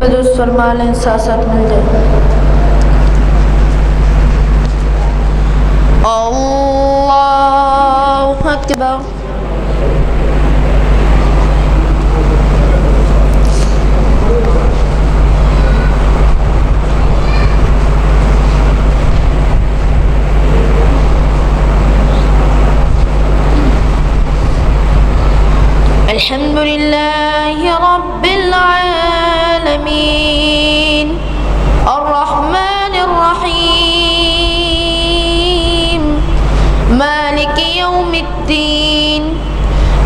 दोस्त फरमा लें, साथ साथ मिल जाए। अल्लाहु अकबर। अल्हम्दुलिल्लाहि रब्बिल आलमीन अर्रहमानिर रहीम मालिकि यौमिद्दीन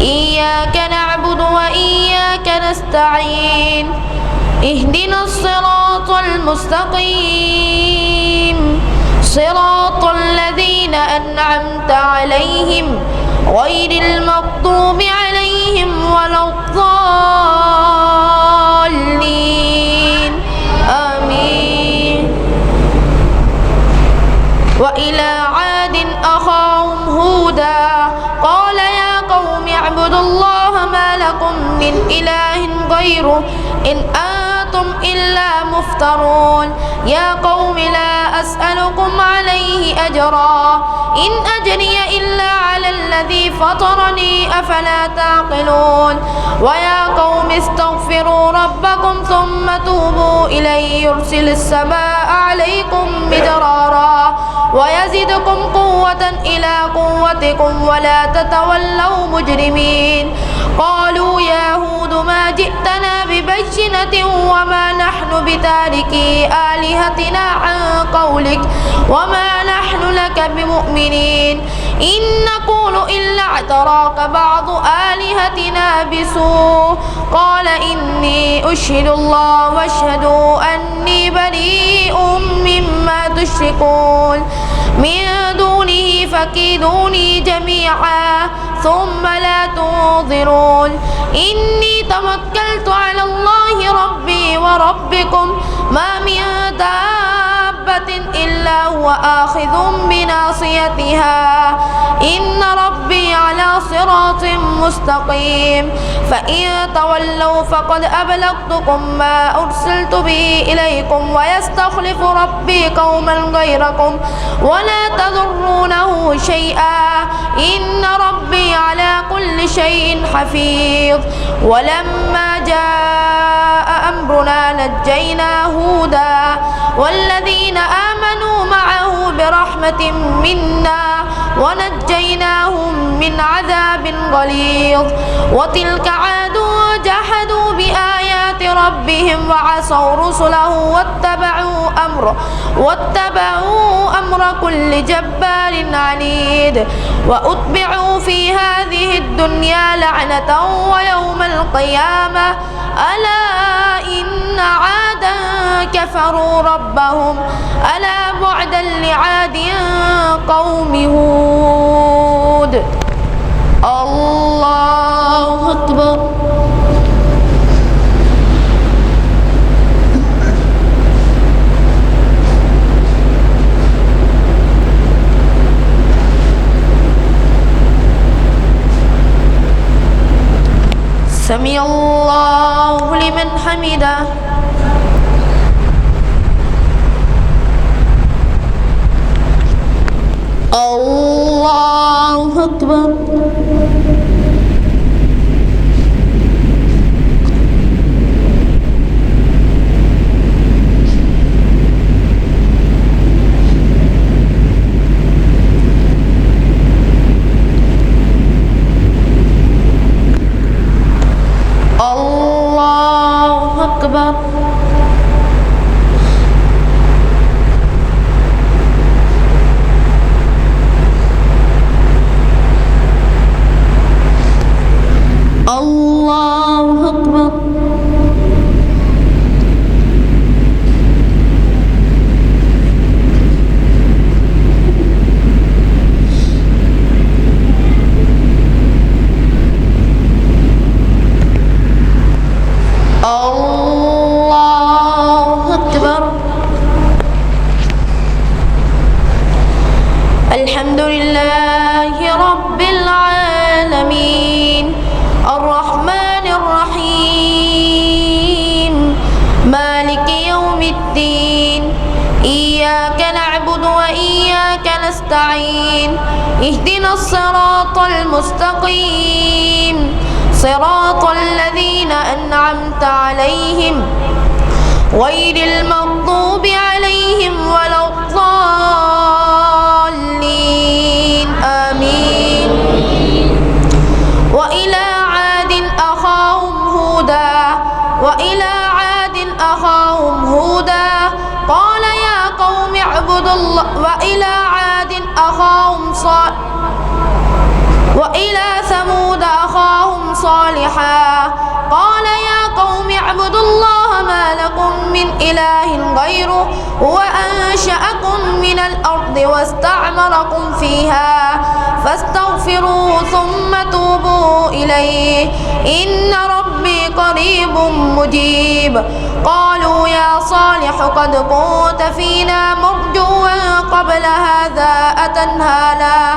इय्याका नअबुदु व इय्याका नस्तईन इहदिनस सिरातल मुस्तकीम सिरातल लज़ीना अनअमता अलैहिम गैरिल मग़्दूबि अलैहिम वलद्दाल्लीन आमीन। व इला आदिन अखाहुम हूदा क़ाल या क़ौमि अअ्बुदुल्लाह मा लकुम मिन इलाहिन गैरुहु इन अंतुम इल्ला मुफ्तरून या क़ौमि ला अस्अलुकुम अलैहि अजरा इन अजरिय इल्ला अलल्लज़ी फ़तरनी अफ़ला ताक़िलून व या क़ौमि इस्तग़फ़िरू रब्बकुम सुम्मा तूबू इलैहि युरसिलिस समाअ अलैकुम मिदरारा व यज़िदकुम क़ुव्वतन इला क़ुव्वतिकुम व ला ततवल्लव मुजरिमीन। क़ालू या हूद मा जि'तना बिबय्यिनतिन व मा नहनु बितारिकी आलिहतिना अन क़ौलिक व मा नहनु लक बिमुअ्मिनीन इन नक़ूलु इल्ला अतराका बअदु आलिहतिना बिसूअ क़ाल इन्नी उश्हिदुल्लाह वअश्हदु अन्नी बरीउम मिम्मा तुश्रिकून मिन दूनिही फकीदूनी जमीअन ثم لا تنظرون إني توكلت على الله ربي وربكم ما من دابة إلا هو آخذ بناصيتها إن ربي على صراط مستقيم فإن تولوا فقد أبلغتكم ما أرسلت به إليكم ويستخلف ربي قوما غيركم ولا تضرونه شيئا إن ربي على كل شيء حفيظ ولما جاء أمرنا نجينا هودا والذين آمنوا معه برحمة منا ونجيناهم من عذاب غليظ وتلك عاد جحدوا بآيات ربهم وعصوا رسله واتبعوا أمر كل جبار عنيد وأتبعوا في هذه الدنيا لعنة ويوم القيامة ألا إن عادا كفروا ربهم ألا بعدا لعاد قوم هود الله أكبر سمع الله لمن حمده الله أكبر الله أكبر الله أكبر الله أكبر الحمد لله رب العالمين الرحمن الرحيم مالك مالك يوم الدين إياك نعبد وإياك نستعين اهدنا الصراط المستقيم صراط الذين أنعمت عليهم غير المغضوب عليهم ولا الضالين آمين. وإلى عاد أخاهم هودا قال يا قوم اعبدوا الله وإلى ثمود أخاهم صالحا قال يا قوم اعبدوا الله ما لكم من إله غيره هو أنشأكم من الأرض واستعمركم فيها فاستغفروه ثم توبوا إليه إن ربي قريب مجيب. قالوا يا صالح قد كنت فينا مرجوا قبل هذا أتنهانا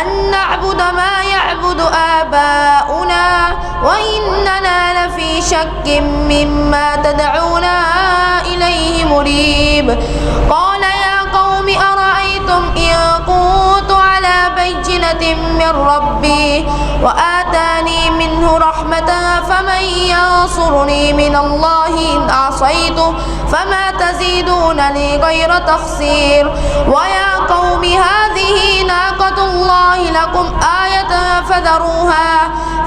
أن نعبد ما يعبد آباؤنا وإننا لفي شك مما تدعونا إليه مريب. قال يا قوم أرأيتم إن كنت على بينة من ربي وآتاني منه رحمة فمن ينصرني من الله إن عصيته فما تزيدونني غير تخسير. ويا قوم هذه ناقة الله لكم آية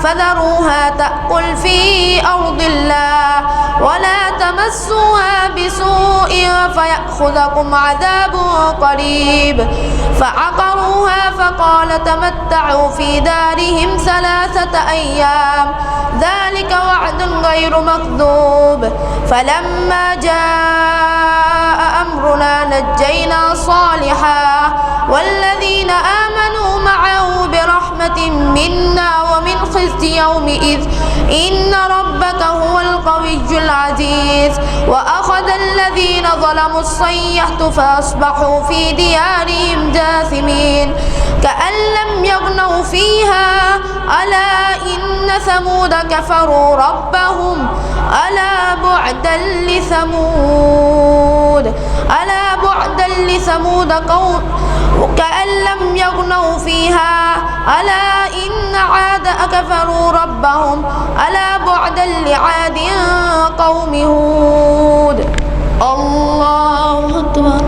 فذروها تأكل في أرض الله ولا تمسوها بسوء فيأخذكم عذاب قريب. فعقروها فقال تمتعوا في دارهم 3 أيام ذلك وعد غير مكذوب. فلما جاء أمرنا نجينا صالحا والذين آمنوا معه برحمة منا ومن خزي يومئذ إن ربك هو القوي العزيز. وأخذ الذين ظلموا الصيحة فأصبحوا في ديارهم جاثمين كأن لم يغنوا فيها ألا إن ثمود كفروا ربهم ألا بعدا لثمود قوم كأن لم يغنوا فيها ألا إن عاد كفروا ربهم ألا بعدا لعاد قوم هود. الله أكبر.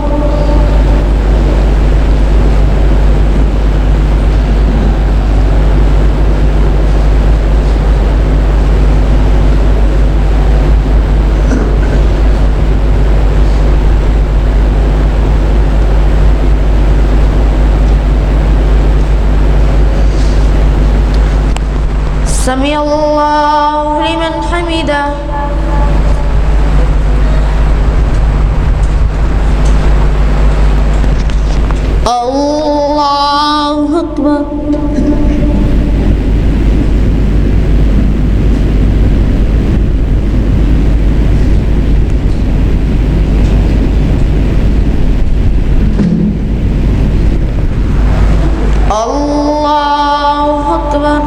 سمع الله لمن حمده. الله أكبر. الله أكبر.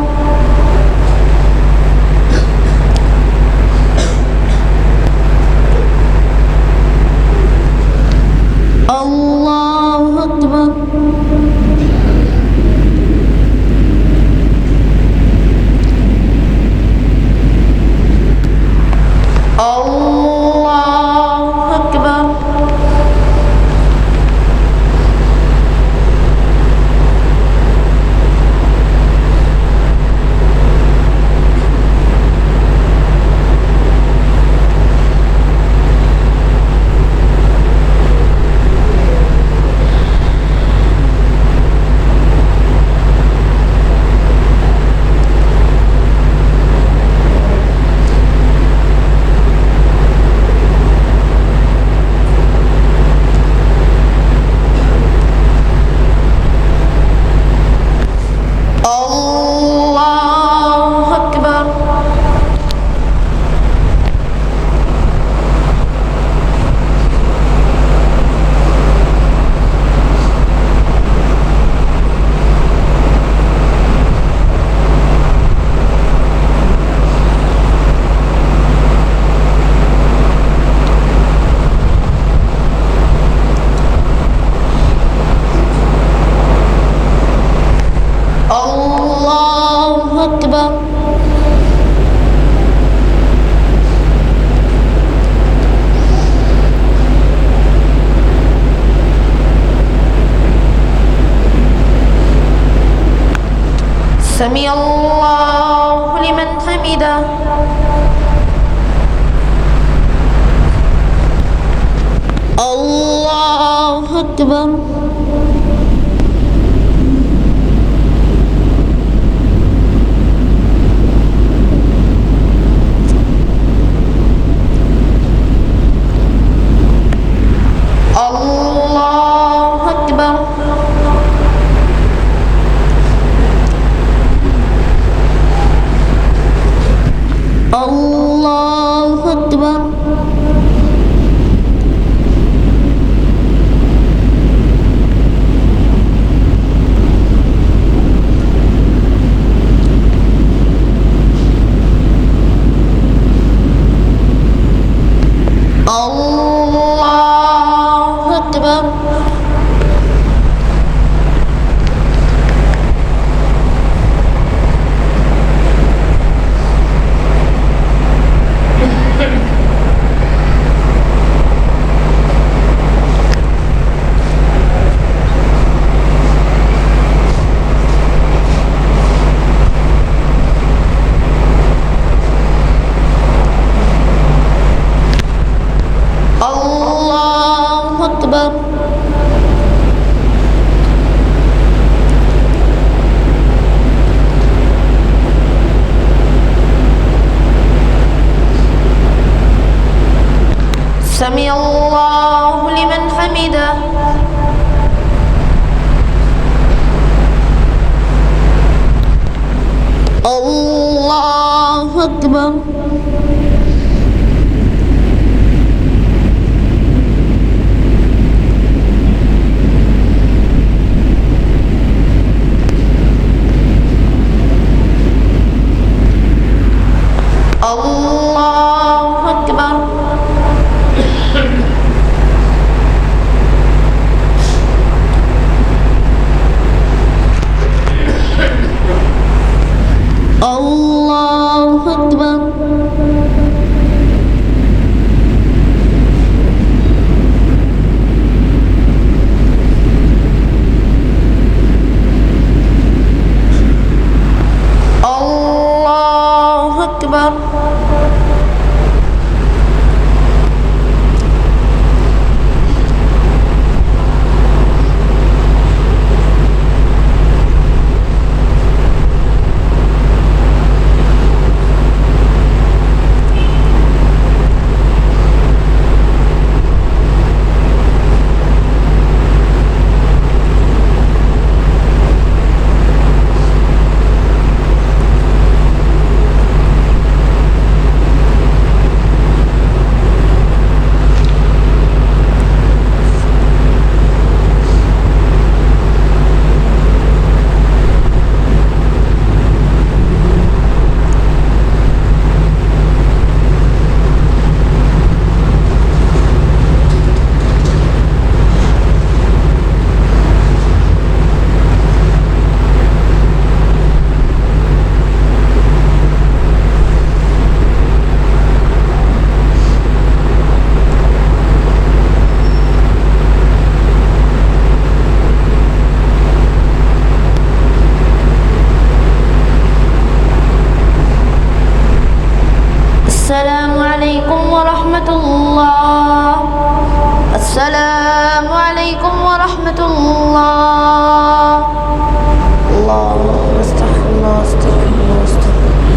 سمع الله لمن حمده. الله أكبر. الله أكبر. الله أكبر. الله أكبر. الله أكبر. سمع الله لمن حمده. الله أكبر. الله أكبر. الله أكبر. الله أكبر. السلام عليكم ورحمة الله. السلام عليكم ورحمة الله. الله استغفر الله استغفر الله استغفر الله.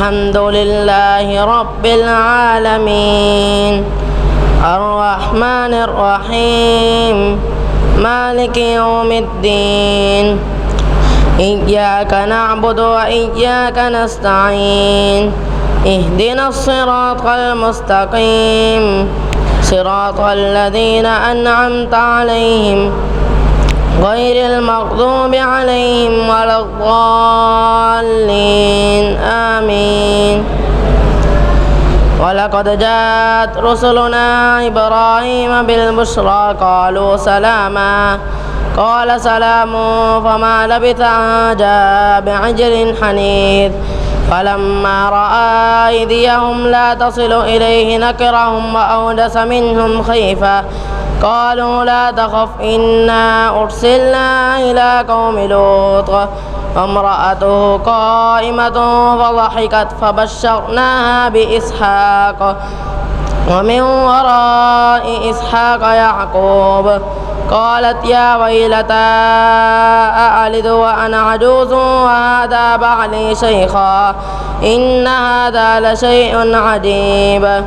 الحمد لله رب العالمين الرحمن الرحيم مالك يوم الدين إياك نعبد وإياك نستعين اهدنا الصراط المستقيم صراط الذين أنعمت عليهم غير المغضوب عليهم ولا الضالين آمين. ولقد جاءت رسلنا إبراهيم بالبشرى قالوا سلاما قال سلام فما لبث أن جاء بعجل حنيذ فلما رأى أيديهم لا تصل إليه نكرهم وأوجس منهم خيفة قالوا لا تخف إنا أرسلنا إلى قوم لوط وامرأته قائمة فضحكت فبشرناها بإسحاق ومن وراء إسحاق يعقوب قالت يا ويلتى أألد وأنا عجوز وهذا بعلي شيخا إن هذا لشيء عجيب.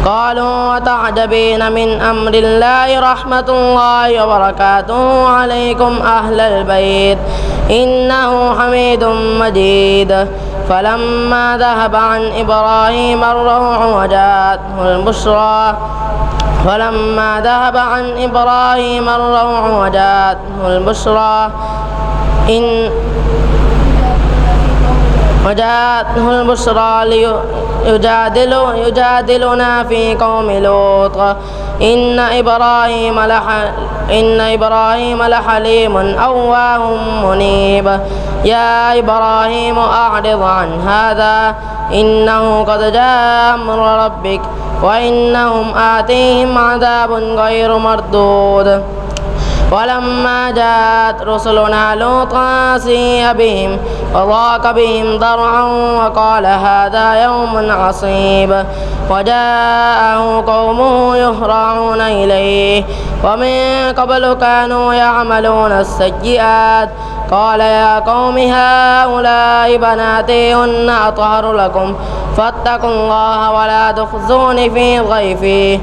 قالوا وتعجبين من أمر الله رحمة الله وبركاته عليكم أهل البيت إنه حميد مجيد. فلما ذهب عن إبراهيم الروع وجاءته البشرى يجادلنا في قوم لوط إن إبراهيم لحليم أواه منيب. يا إبراهيم أعرض عن هذا إنه قد جاء أمر ربك وإنهم آتيهم عذاب غير مردود. ولما جاءت رسلنا لوطا سيء بهم وضاق بهم ذرعا وقال هذا يوم عصيب وجاءه قومه يهرعون إليه ومن قبل كانوا يعملون السيئات قال يا قوم هؤلاء بناتي هن أطهر لكم فاتقوا الله ولا تخزوني في ضيفي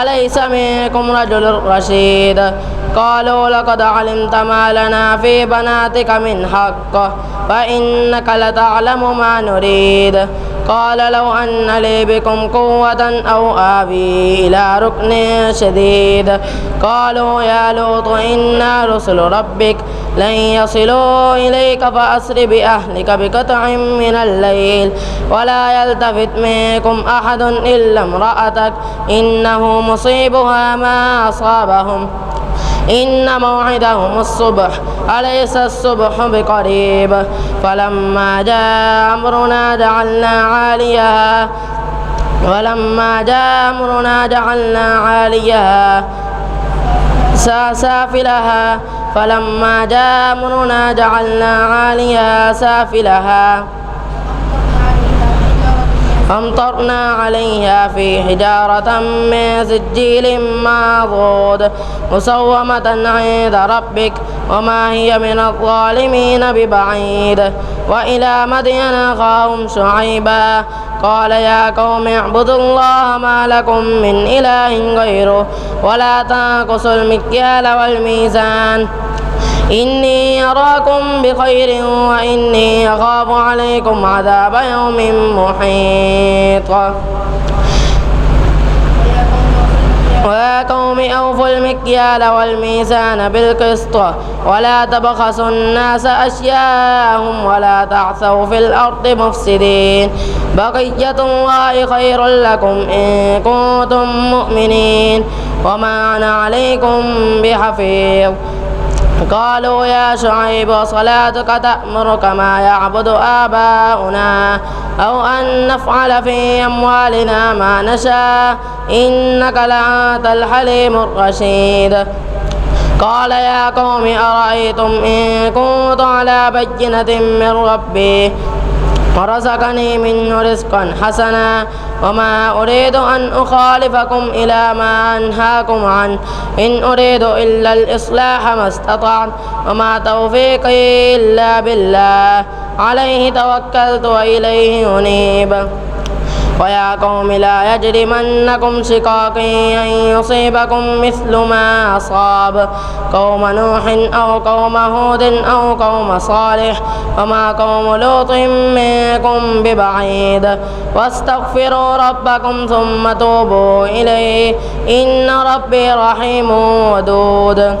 أليس منكم رجل رشيد. قالوا لقد علمت ما لنا في بناتك من حق فإنك لتعلم ما نريد. قال لو أن لي بكم قوة أو آوي إلى ركن شديد. قالوا يا لوط إنا رسل ربك لن يصلوا إليك فأسر بأهلك بقطع من الليل ولا يلتفت منكم أحد إلا امرأتك إنه مصيبها ما أصابهم إن موعدهم الصبح أليس الصبح بقريب. فلما جاء أمرنا جعلنا عاليها سافلها أمطرنا عليها في حجارة من سجيل منضود مسومة عند ربك وما هي من الظالمين ببعيد. وإلى مدين أخاهم شعيبا قال يا قوم اعبدوا الله ما لكم من إله غيره ولا تنقصوا المكيال والميزان إني أراكم بخير وإني أخاف عليكم عذاب يوم محيط. ويا قوم أوفوا المكيال والميزان بالقسط ولا تبخسوا الناس أشياءهم ولا تعثوا في الأرض مفسدين بقية الله خير لكم إن كنتم مؤمنين وما أنا عليكم بحفيظ. قالوا يا شعيب صلاتك تأمرك ما يعبد آباؤنا أو أن نفعل في أموالنا ما نشاء إنك لأنت الحليم الرشيد. قال يا قوم أرأيتم إن كنت على بينة من ربي ورزقني منه رزقا حسنا وما أريد أن أخالفكم إلى ما أنهاكم عنه إن أريد إلا الإصلاح ما استطعت وما توفيقي إلا بالله عليه توكلت وإليه أنيب ويا قوم لا يجرمنكم شقاقي أن يصيبكم مثل ما أصاب قوم نوح أو قوم هود أو قوم صالح وما قوم لوط منكم ببعيد واستغفروا ربكم ثم توبوا إليه إن ربي رحيم ودود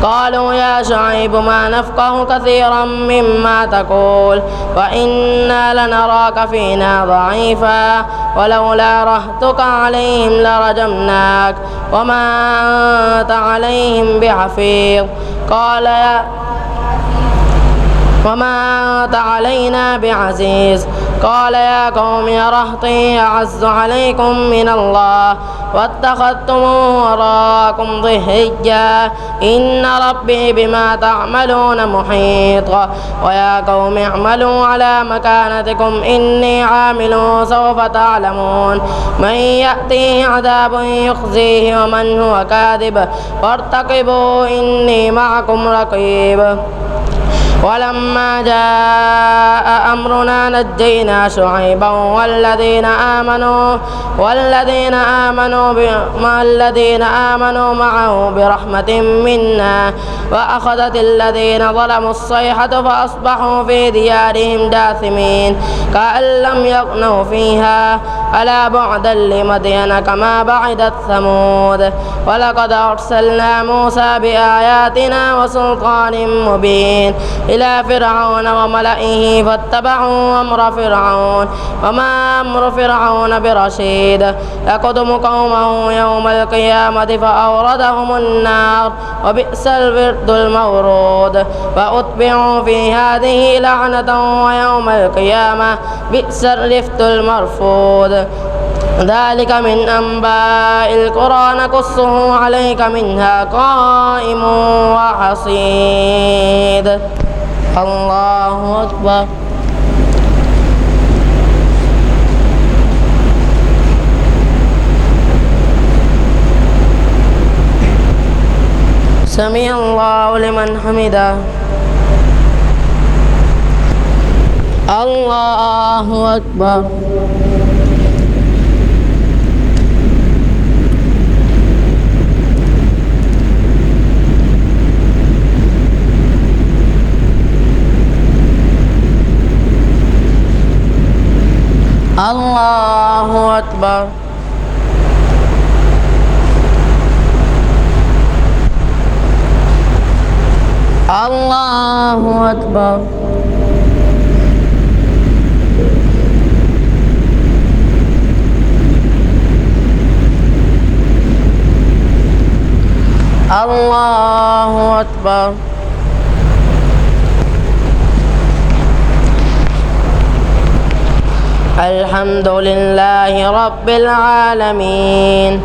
قالوا يا شعيب ما نفقه كثيرا مما تقول وإنا لنراك فينا ضعيفا ولولا رهتك عليهم لرجمناك وما أنت عليهم بحفيظ وما أنت علينا بعزيز قال يا قوم رهطي أعز عليكم من الله واتخذتموه وراءكم ظهريا إن ربي بما تعملون محيط ويا قوم اعملوا على مكانتكم إني عامل سوف تعلمون من يأتيه عذاب يخزيه ومن هو كاذب فارتقبوا إني معكم رقيب ولما جاء أمرنا نجينا شعيبا والذين آمنوا معه برحمة منا وأخذت الذين ظلموا الصيحة فأصبحوا في ديارهم جاثمين كأن لم يغنوا فيها ألا بعدا لمدين كما بعدت ثمود ولقد أرسلنا موسى بآياتنا وسلطان مبين إلى فرعون وملئه فاتبعوا أمر فرعون وما أمر فرعون برشيد يقدم قومه يوم القيامة فأوردهم النار وبئس الورد المورود وأتبعوا في هذه لعنة ويوم القيامة بئس الرفد المرفود ذلك من أنباء القرى نقصه عليك منها قائم وحصيد الله أكبر سمع الله لمن حمده الله أكبر الله أكبر الله أكبر الله أكبر الحمد لله رب العالمين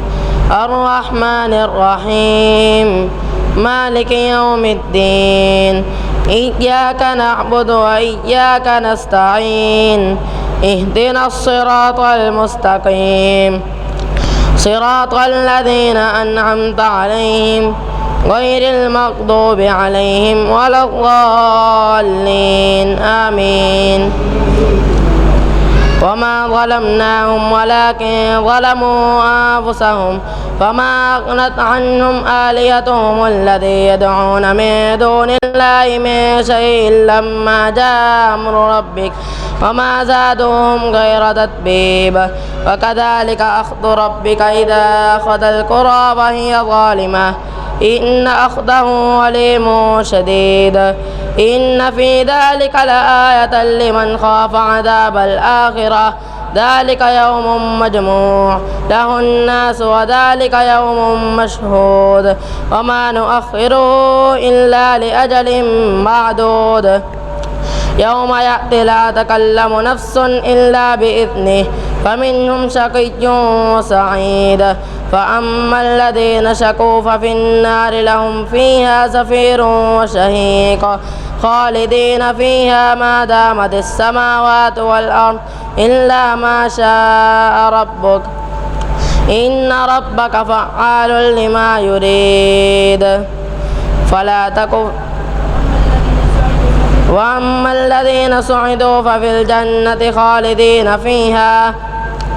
الرحمن الرحيم مالك يوم الدين إياك نعبد وإياك نستعين اهدنا الصراط المستقيم صراط الذين أنعمت عليهم غير المغضوب عليهم ولا الضالين آمين وما ظلمناهم ولكن ظلموا أنفسهم فما أغنت عنهم آلهتهم الذي يدعون من دون الله من شيء لما جاء أمر ربك وما زادوهم غير تتبيب وكذلك أخذ ربك إذا أخذ القرى وهي ظالمة إن أخذه أليم شديد إن في ذلك لآية لمن خاف عذاب الآخرة ذلك يوم مجموع له الناس وذلك يوم مشهود وما نؤخره إلا لأجل معدود يوم يأتي لا تكلم نفس إلا بإذنه فمنهم شقي وسعيد فأما الذين شقوا ففي النار لهم فيها زفير وشهيق خالدين فيها ما دامت السماوات والأرض إلا ما شاء ربك إن ربك فعال لما يريد فلا تكن وأما الذين سعدوا ففي الجنة خالدين فيها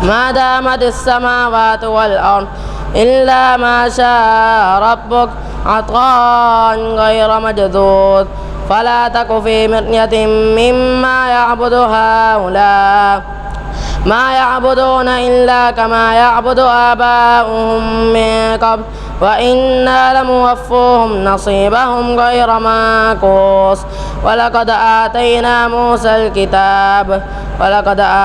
ما دامت السماوات والأرض إلا ما شاء ربك عطاء غير مجذوذ فلا تك في مرية مما يعبد هؤلاء ما يعبدون إلا كما يعبد آباؤهم من قبل وإنا لموفوهم نصيبهم غير منقوص ولقد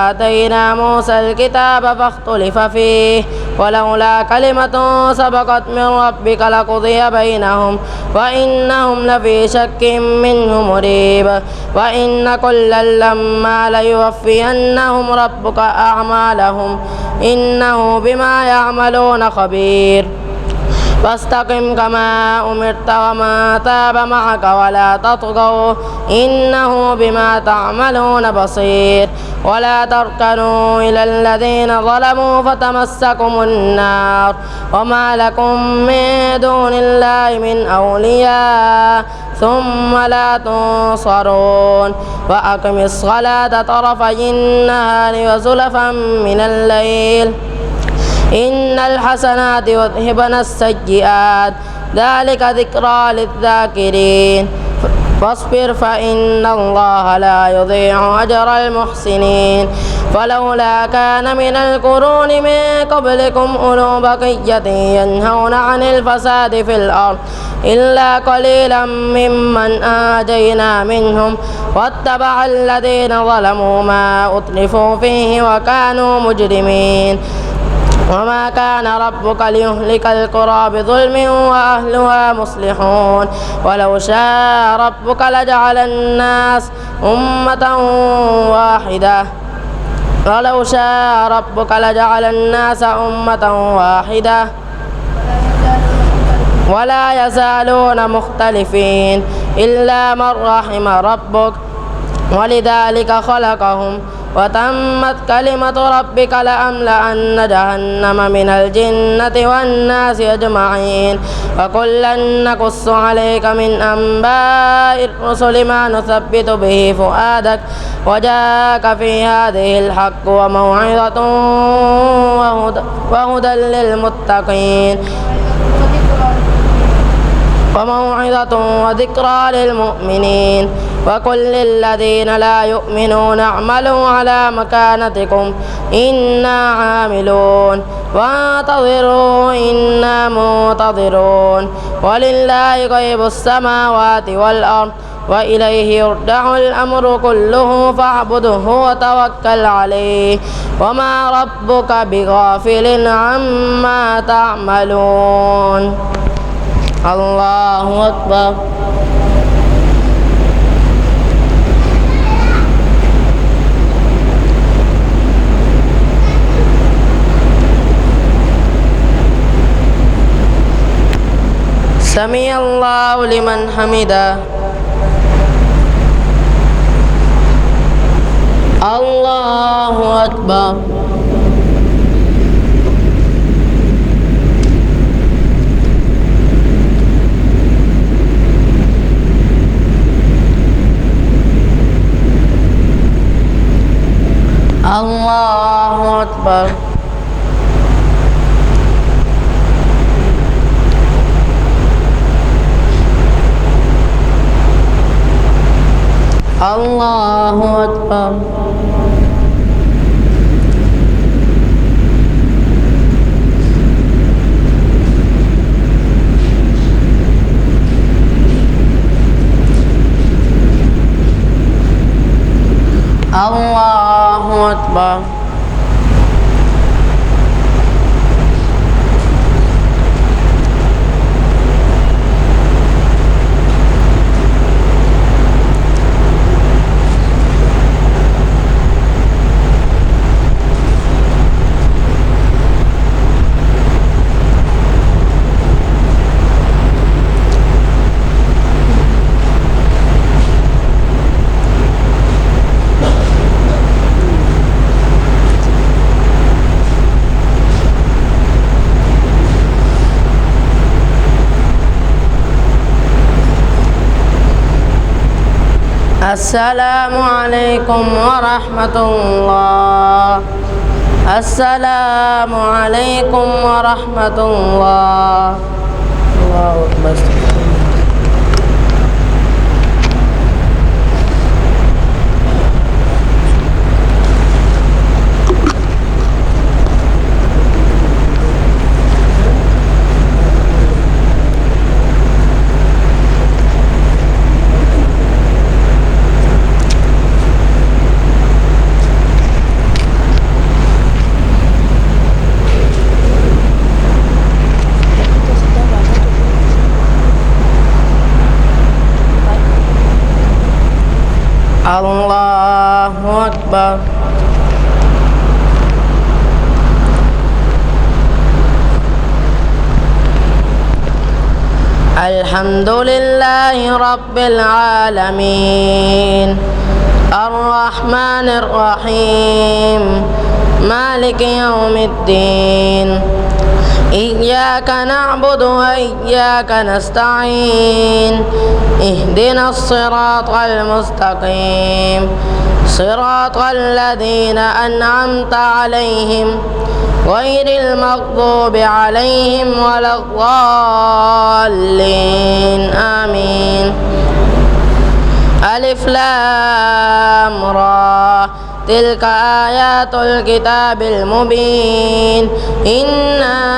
آتينا موسى الكتاب فاختلف فيه ولولا كلمة سبقت من ربك لقضي بينهم وإنهم لفي شك منه مريب وإن كلا لما ليوفينهم ربك أعمالهم إنه بما يعملون خبير فاستقم كما أمرت وما تاب معك ولا تطغوا إنه بما تعملون بصير ولا تركنوا إلى الذين ظلموا فتمسكم النار وما لكم من دون الله من أولياء ثم لا تنصرون وأقم الصلاة طرفي النهار وزلفا من الليل إن الحسنات يذهبن السيئات ذلك ذكرى للذاكرين فاصبر فإن الله لا يضيع أجر المحسنين فلولا كان من القرون من قبلكم أولو بقية ينهون عن الفساد في الأرض إلا قليلا ممن آتينا منهم واتبع الذين ظلموا ما أترفوا فيه وكانوا مجرمين وما كان ربك ليهلك القرى بظلم وأهلها مصلحون ولو شاء ربك لجعل الناس أمة واحدة ولا يزالون مختلفين إلا من رحم ربك ولذلك خلقهم وتمت كلمة ربك لأملأن جهنم من الجنة والناس أجمعين وكلا نقص عليك من أنباء الرسل ما نثبت به فؤادك وجاءك في هذه الحق وموعظة وهدى للمتقين وذكرى للمؤمنين وقل للذين لا يؤمنون اعملوا على مكانتكم إنا عاملون وانتظروا إنا منتظرون ولله غيب السماوات والأرض وإليه يرجع الأمر كله فاعبده وتوكل عليه وما ربك بغافل عما تعملون الله أكبر سمع الله لمن حمده الله أكبر الله أكبر الله أكبر الله أكبر السلام عليكم ورحمة الله. السلام عليكم ورحمة الله. الله أكبر. الله أكبر. الحمد لله رب العالمين الرحمن الرحيم مالك يوم الدين إياك نعبد وإياك نستعين اهدنا الصراط المستقيم صراط الذين أنعمت عليهم غير المغضوب عليهم ولا الضالين آمين. ألف لام را تلك آيات الكتاب المبين إنا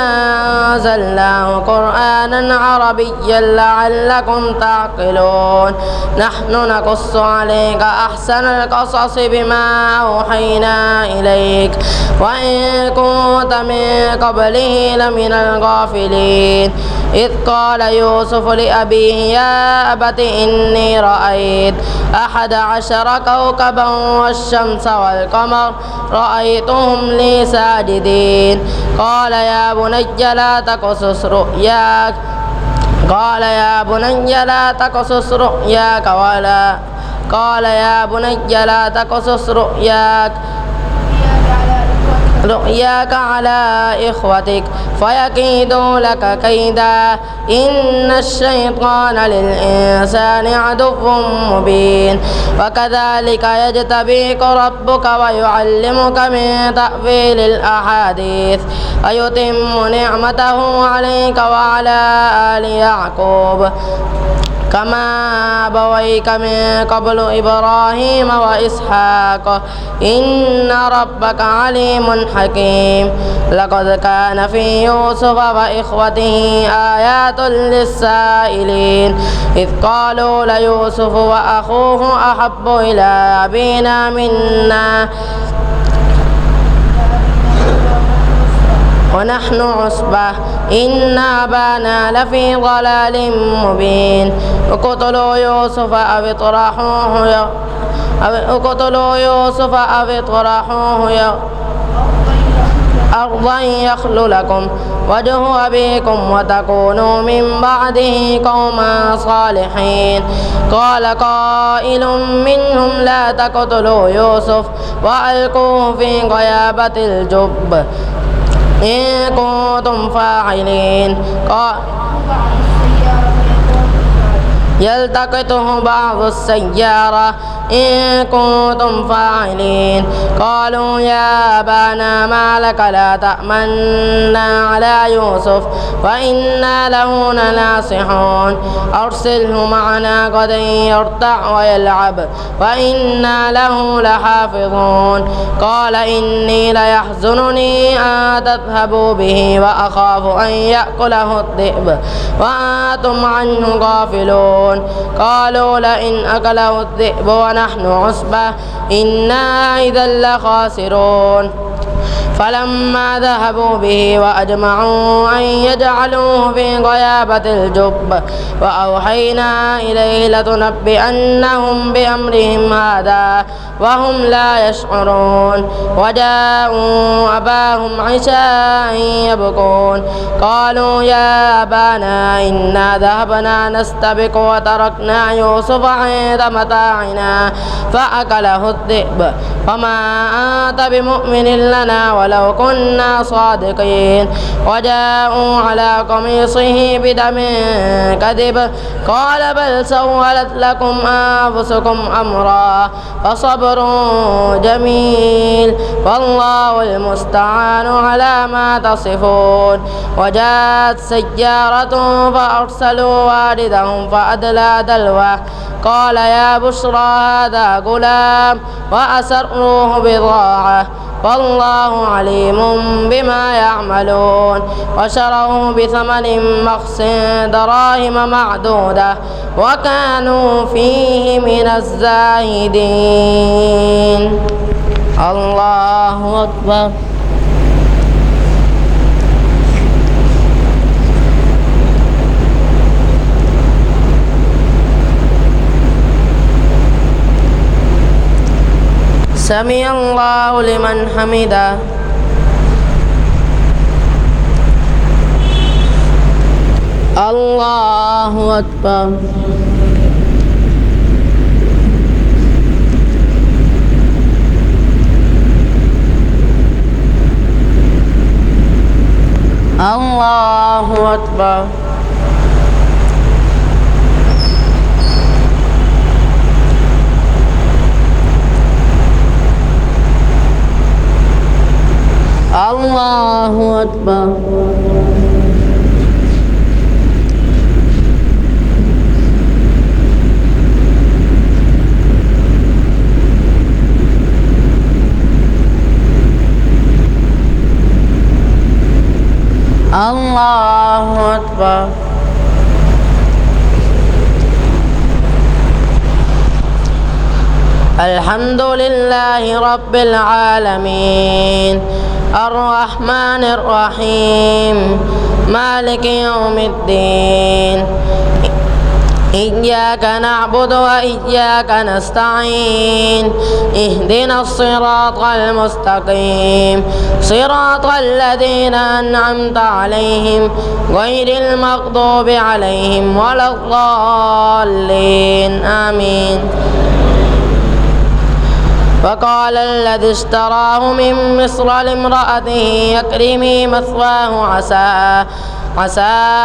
أنزلناه قرآنا عربيا لعلكم تعقلون نحن نقص عليك أحسن القصص بما أوحينا إليك وإن كنت من قبله لمن الغافلين إذ قال يوسف لأبيه يا أبت إني رأيت 11 كوكبا والشمس والقمر رأيتهم لي ساجدين قال يا بني لا تقصص رؤياك قال يا بني لا تقصص رؤياك ولا قال يا بني لا تقصص رؤياك على إخوتك فيكيدوا لك كيدا إن الشيطان للإنسان عدو مبين وكذلك يجتبيك ربك ويعلمك من تأويل الأحاديث ويتم نعمته عليك وعلى آل يعقوب كما أبويك من قبل إبراهيم وإسحاق إن ربك عليم حكيم لقد كان في يوسف وإخوته آيات للسائلين إذ قالوا ليوسف وأخوه أحب إلى أبينا منا ونحن عصبة إن أبانا لفي ضلال مبين اقتلوا يوسف أو اطرحوه أرضا يخل لكم وجه أبيكم وتكونوا من بعده قوما صالحين قال قائل منهم لا تقتلوا يوسف وألقوه في غيابة الجب إن كنتم فاعلين يلتقطه بعض السيارة إن كنتم فاعلين قالوا يا أبانا ما لك لا تأمنا على يوسف وإنا له لناصحون أرسله معنا غدا يرتع ويلعب وإنا له لحافظون قال إني ليحزنني أن تذهبوا به وأخاف أن يأكله الذئب وأنتم عنه غافلون قالوا لئن أكله الذئب ونحن عصبة إنا إذا لخاسرون فلما ذهبوا به وأجمعوا أن يجعلوه في غيابة الجب وأوحينا إليه لتنبئنهم بأمرهم هذا وهم لا يشعرون وجاءوا أباهم عشاء يبكون قالوا يا أبانا إنا ذهبنا نستبق وتركنا يوسف عند متاعنا فأكله الذئب وما أنت بمؤمن لنا ولو كنا صادقين. وجاءوا على قميصه بدم كذب قال بل سولت لكم أنفسكم أمرا فصبر جميل والله المستعان على ما تصفون. وجاءت سيارة فأرسلوا واردهم فأدلى دلوه قال يا بشرى هذا غلام وأسروه بضاعة والله عليم بما يعملون. وشروه بثمن بخس دراهم معدودة وكانوا فيه من الزاهدين. الله أكبر. سمع الله لمن حمده. الله أكبر. الله أكبر. الله أكبر. الله أكبر. الحمد لله رب العالمين الرحمن الرحيم مالك يوم الدين إياك نعبد وإياك نستعين اهدنا الصراط المستقيم صراط الذين أنعمت عليهم غير المغضوب عليهم ولا الضالين آمين. وقال الذي اشتراه من مصر لامرأته أكرمي مثواه عسى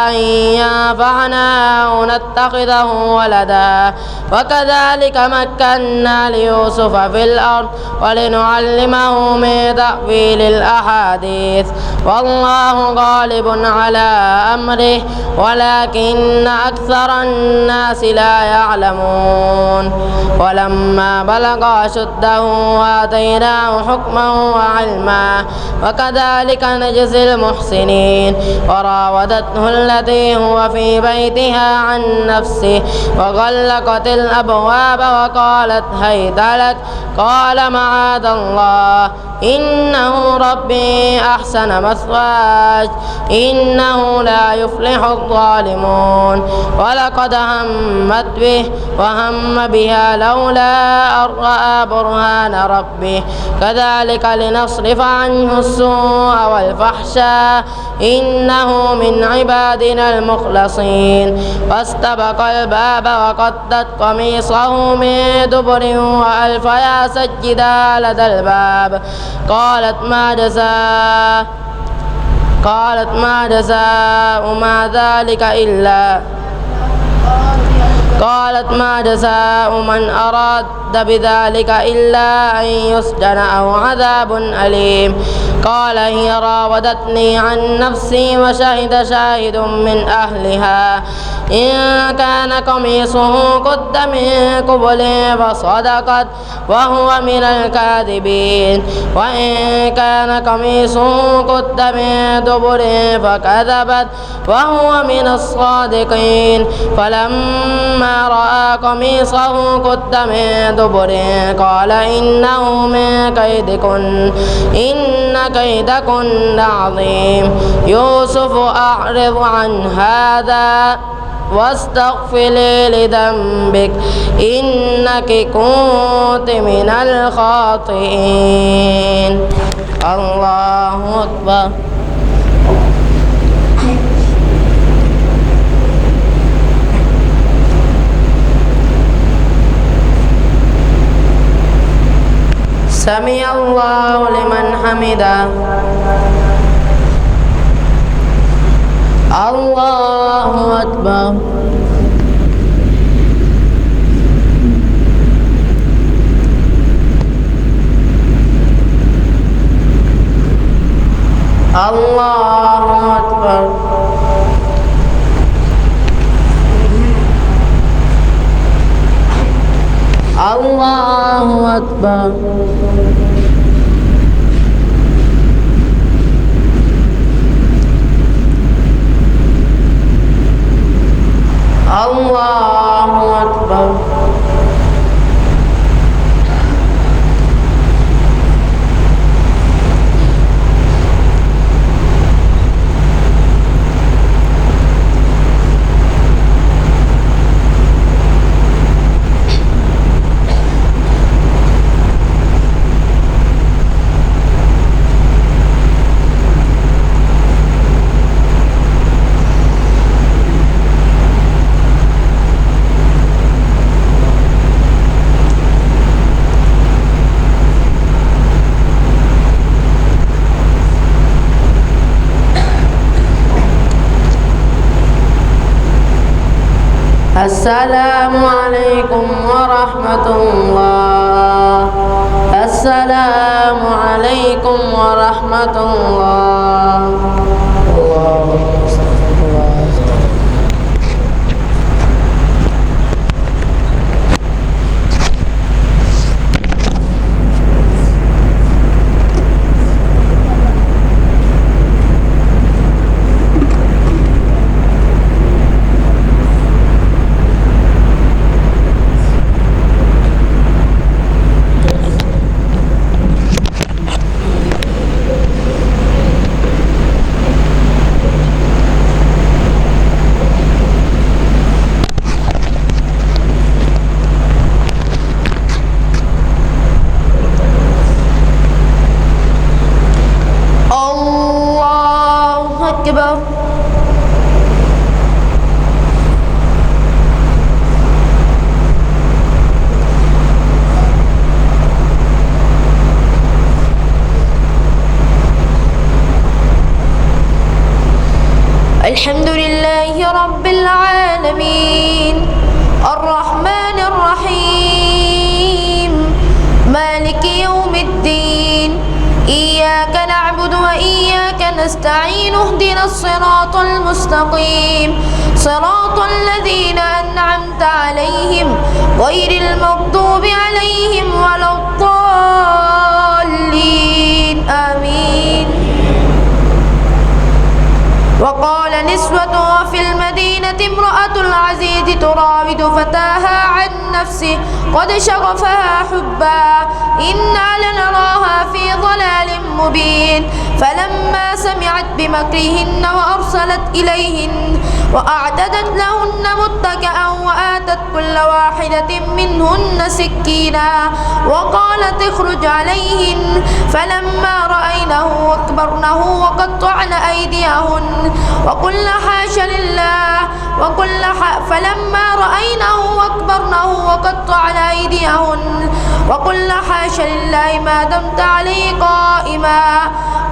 أن ينفعنا أو نتخذه ولدا وكذلك مكنا ليوسف في الأرض ولنعلمه من تأويل الأحاديث والله غالب على أمره ولكن أكثر الناس لا يعلمون. ولما بلغ أشده وآتيناه حكما وعلما وكذلك نجزي المحسنين. وراودته التي هو في بيتها عن نفسه وغلقت الأبواب وقالت هيت لك قال معاذ الله إنه ربي أحسن مثواي إنه لا يفلح الظالمون. ولقد همت به وهم بها لولا أن رأى برهان ربه كذلك لنصرف عنه السوء والفحشاء إنه من عبادنا المخلصين. فاستبق الباب وقدت قميصه من دبر وألف يا سجدا لدى الباب قالت ما جزاء ما ذلك إلا قالت ما جزاء من أراد بذلك إلا أن يسجن أو عذاب أليم. قال هي راودتني عن نفسي وشهد شاهد من أهلها إن كان قميصه قد من قبل فصدقت وهو من الكاذبين وإن كان قميصه قد من دبر فكذبت وهو من الصادقين. فلما رأى قميصه قد من دبر قال إنه من كيدكن إن كيدكن عظيم. يوسف أعرض عن هذا واستغفري لذنبك إنك كنت من الخاطئين. الله أكبر. سمع الله لمن حمده الله أكبر الله أكبر الله أكبر الله أكبر السلام عليكم ورحمة الله السلام عليكم ورحمة الله أكبر الحمد لله رب العالمين الرحمن الرحيم مالك يوم الدين إياك نعبد وإياك نستعين اهدنا الصراط المستقيم صراط الذين أنعمت عليهم غير المغضوب عليهم ولا الضالين آمين وقال نسوة في المدينة امرأة العزيز تراود فتاها عن نفسه قد شغفها حبا إنا لنراها في ضلال مبين فلما سمعت بمكرهن وأرسلت إليهن وأعتدت لهن متكئا وآتت كل واحدة منهن سكينا وقالت اخرج عليهن فلما رأينه أكبرنه وقطعن أيديهن وقلن حاش لله فلما رأينه أكبرنه وقطعن أيديهن وقلن حاش لله ما دمت عليه قائما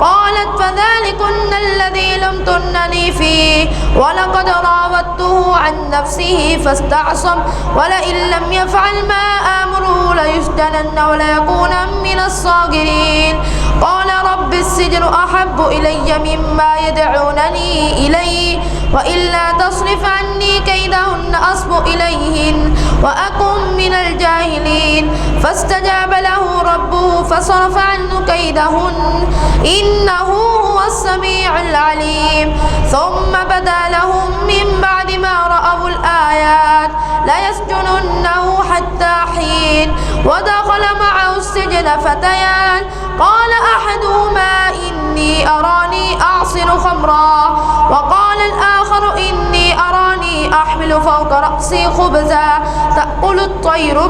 قالت فذلكن الذي لمتنني فيه ولقد راودته عن نفسه فاستعصم ولئن لم يفعل ما آمره ليسجنن وليكون من الصاغرين قال رب السجن أحب إلي مما يدعونني إليه وإلا تصرف عني كيدهن أصب إليهن وأكن من الجاهلين فاستجاب له ربه فصرف عنه كيدهن إنه هو السميع العليم ثم بدا لهم من بعد ما رأوا الآيات ليسجننه حتى حين ودخل معه السجن فتيان قال أحدهما إني أراني أعصر خمرا وقال الآخر إني أراني أحمل فوق رأسي خبزا تأكل الطير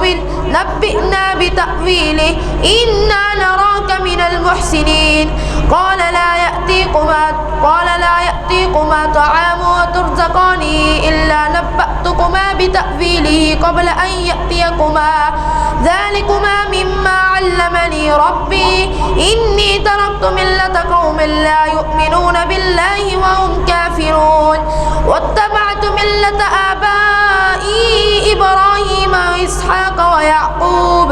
نبئنا بتأويله إنا نراك من المحسنين قال لا يأتيكما طعام وترزقانه إلا نبأتكما بتأويله قبل أن يأتيكما ذلكما مما علمني ربي إني تركت ملة قوم لا يؤمنون بالله وهم كافرون واتبعت ملة آبائي إبراهيم وإسحاق ويعقوب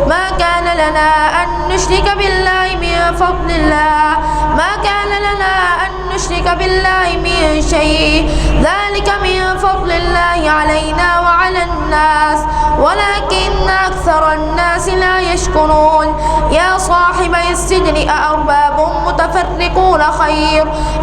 ما كان لنا أن نشرك بالله من فضل الله نشرك بالله من شيء ذلك من فضل الله علينا وعلى الناس ولكن أكثر الناس لا يشكرون يا صاحبي السجن أأرباب متفرقون خير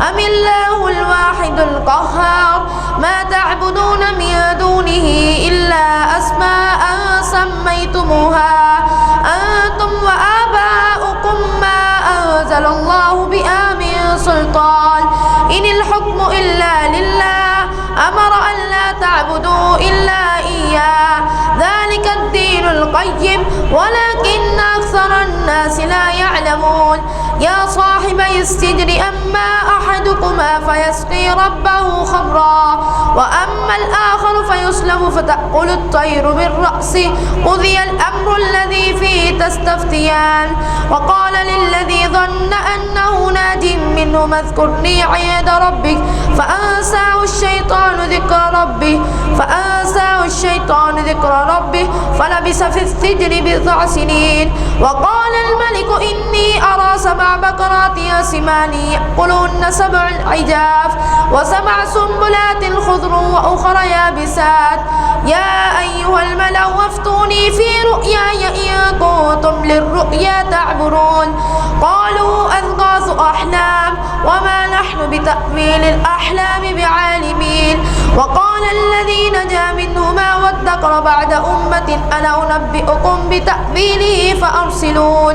أم الله الواحد القهار ما تعبدون من دونه إلا أسماء سميتموها أنتم وآباؤكم ما أنزل الله بها من سلطان إن الحكم إلا لله أمر أن لا تعبدوا إلا إياه ذلك الدين القيم ولكن أكثر الناس لا يعلمون يا صاحبي السجن أما أحدكما فيسقي ربه خمرا وأما الآخر فيسلب فتأكل الطير من رأسه قضي الأمر الذي فيه تستفتيان وقال للذي ظن أنه ناج منه اذكرني عند ربك فأنساه الشيطان ذكر ربه فلبث في السجن بضع سنين وقال الملك إني أرى 7 بقرات سمان يأكلهن 7 عجاف و7 سنبلات خضر وأخر يابسات يا أيها الملأ وافتوني في رؤياي إن كنتم للرؤيا تعبرون قالوا أضغاث أحلام وما نحن بتأويل الأحلام بعالمين وقال الذي نجا منهما وادكر بعد أمة أنا أنبئكم بتأويله فأرسلون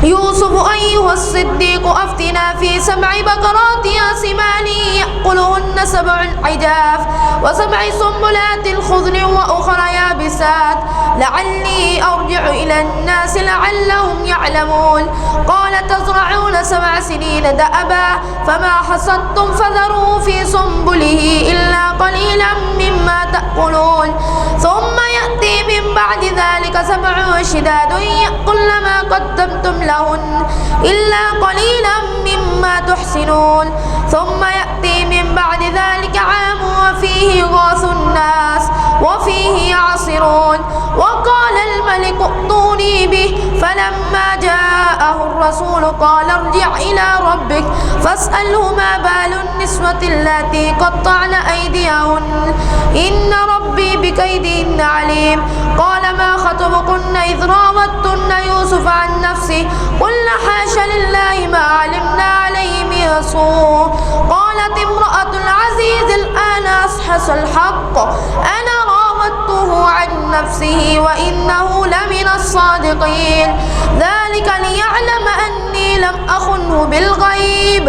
يوسف أيها الصديق أفتنا في 7 بقرات سمان يأكلهن 7 عجاف و7 سنبلات خضر وأخر يابسات لعلي أرجع إلى الناس لعلهم يعلمون قال تزرعون 7 سنين دأبا فما حصدتم فذروا في سنبله إلا قليلا مما تأكلون ثم يأتي من بعد ذلك 7 شداد يأكلن ما قدمتم لهن إلا قليلا مما تحسنون ثم يأتي من بعد ذلك عام وفيه يغاث الناس وفيه يعصرون وقال الملك ائتوني به فلما جاءه الرسول قال ارجع إلى ربك فاسأله ما بال النسوة اللاتي قطعن أيديهن إن ربي بكيدهن عليم قال ما خطبكن إذ راوتن يوسف عن نفسه قلنا حاش لله ما علمنا عليه من سوء قالت امرأة العزيز الآن أصحص الحق أنا راودته عن نفسه وإنه لمن الصادقين ذلك ليعلم أني لم أخنه بالغيب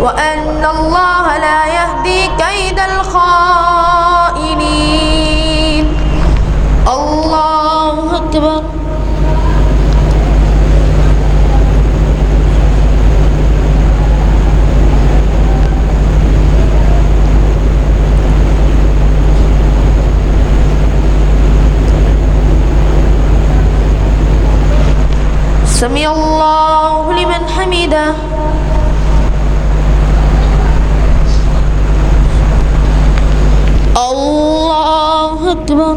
وأن الله لا يهدي كيد الخائنين الله أكبر سمع الله لمن حمده الله أكبر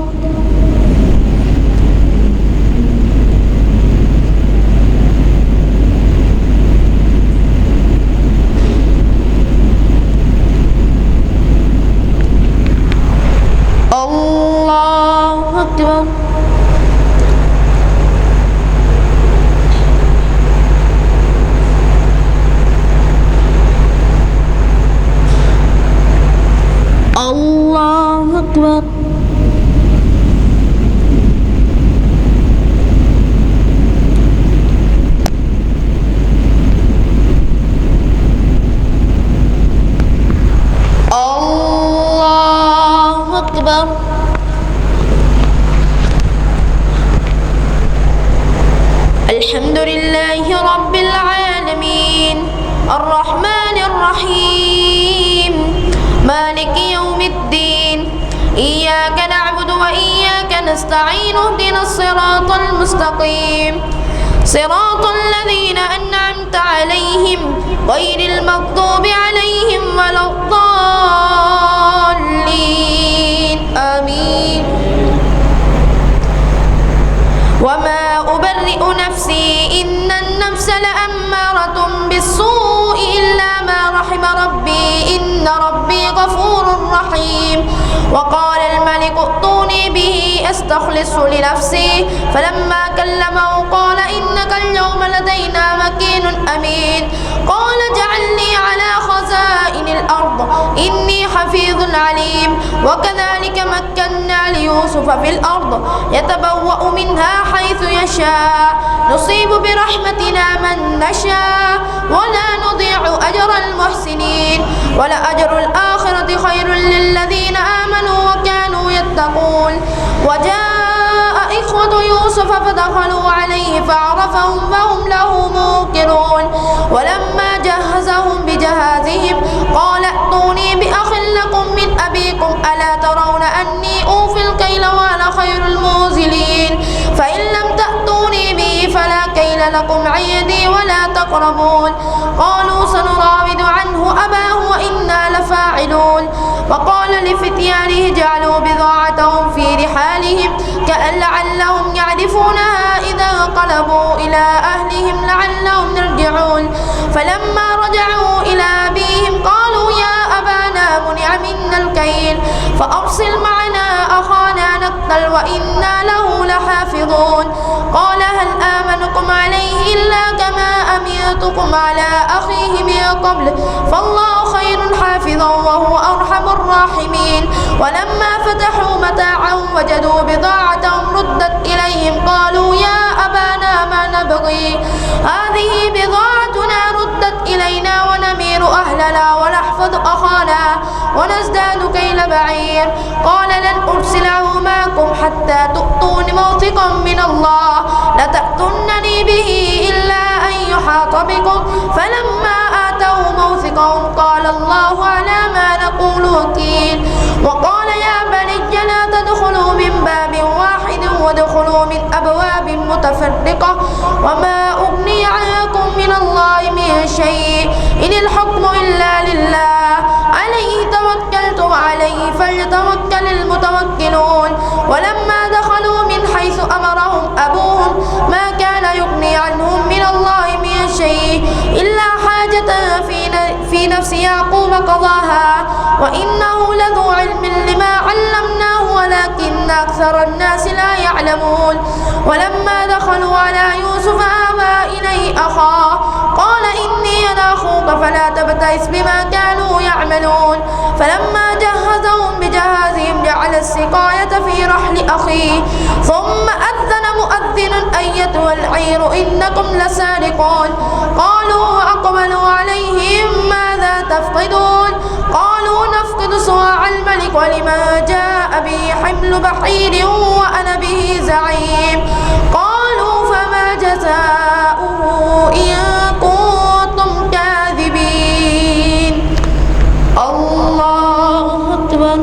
الله أكبر الله أكبر نستعين اهدنا الصراط المستقيم صراط الذين أنعمت عليهم غير المغضوب عليهم ولا الضالين آمين. وما أبرئ نفسي إن النفس لأمارة بالسوء إلا ما رحم ربي إن ربي غفور رحيم. وقال الملك ائتوني به أستخلص لنفسي فلما كلمه قال إنك اليوم لدينا مكين أمين. قال اجعلني على خزائن الأرض إني حفيظ عليم. وكذلك مكنا ليوسف في الأرض يتبوأ منها حيث يشاء نصيب برحمتنا من نشاء ولا نضيع أجر المحسنين ولأجر الآخرة خير للذين آمنوا وكانوا يتقون. وجاء إخوة يوسف فدخلوا عليه فعرفهم فهم له منكرون. ولما جهزهم بجهازهم قال ائتوني بأخ لكم من أبيكم ألا ترون أني أوفي الكيل وأنا خير المنزلين فإن لم تأتوني به فلا كيل لكم عندي ولا تقربون. قالوا سنراود عنه أباه وإنا لفاعلون. وقال لفتيانه اجعلوا بضاعتهم في رحالهم كأن لعلهم يعرفونها إذا انقلبوا إلى أهلهم لعلهم يرجعون. فلما رجعوا إلى أبيهم قالوا يا أبانا منع منا الكيل فأرسل معنا أخانا نقتل وإنا له لحافظون. قال هل آمنكم عليه إلا كما أمنتكم على أخيه من قبل فالله خير حافظا وهو أرحم الراحمين. ولما فتحوا متاعهم وجدوا بضاعتهم ردت إليهم قالوا يا أبانا ما نبغي هذه بضاعتنا ردت إلينا ونمير أهلنا ونحفظ أخانا ونزداد كيل بعير. قال لن أرسله معكم حتى تؤتون موثقا من الله لتأتونني به إلا أن يحاط بكم فلما آتوا موثقهم قال الله على ما نقول وكيل. وقال يا بني لا تدخلوا من باب واحد وادخلوا من أبواب متفرقة وما أغني عنكم من الله من شيء إن الحكم إلا لله عليه توكلت وعليه فليتوكل المتوكلون. ولما دخلوا من حيث أمرهم أبوهم ما كان يغني عنهم من الله من شيء إلا حاجة في نفس يعقوب قضاها وإنه لذو علم لما علمناه ولكن أكثر الناس لا يعلمون. ولما دخلوا على يوسف آوى إليه أخاه قال إني أنا أخوك فلا تبتئس بما كانوا يعملون. فلما جهزهم بجهازهم جعل السقاية في رحل أخيه ثم أذن مؤذن أيتها العير إنكم لسارقون. قالوا وأقبلوا عليهم ماذا تفقدون قالوا نفقد صواع الملك ولمن جاء به حمل بعير وأنا به زعيم. قالوا فما جزاؤه إن كنتم كاذبين. الله أكبر.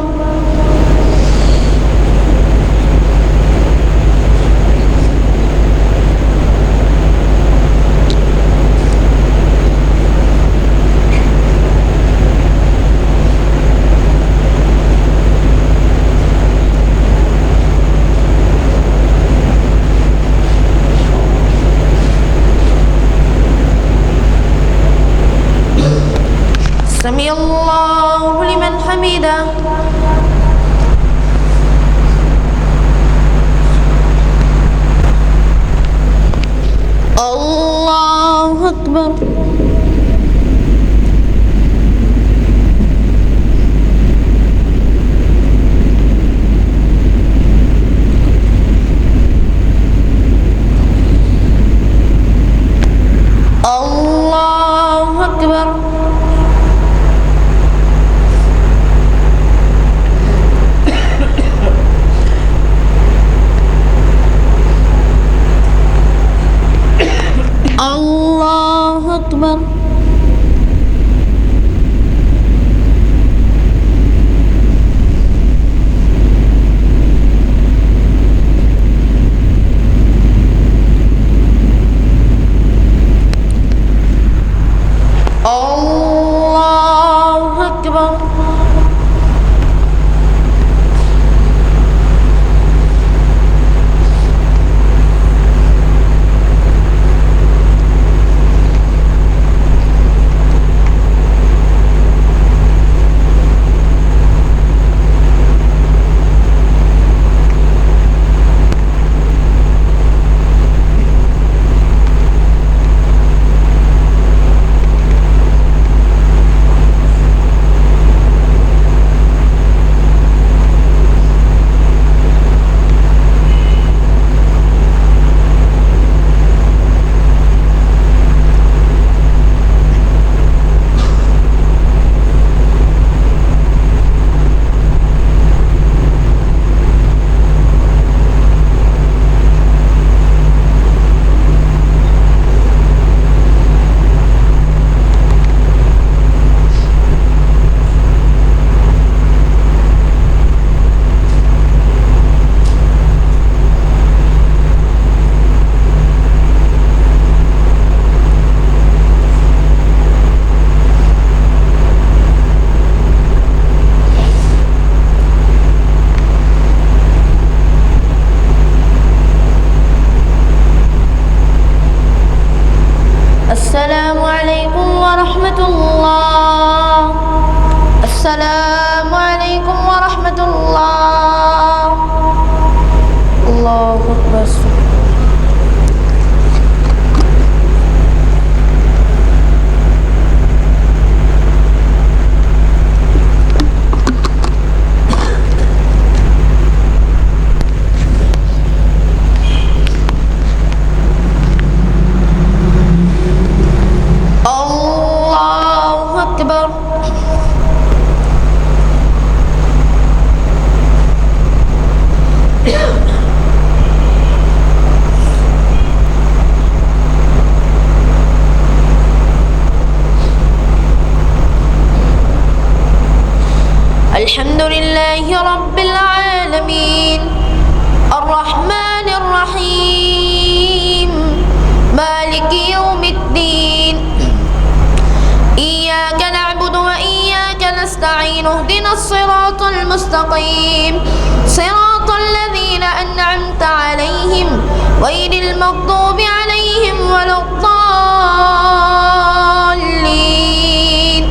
الصراط المستقيم صراط الذين أنعمت عليهم غير المغضوب عليهم ولا الضالين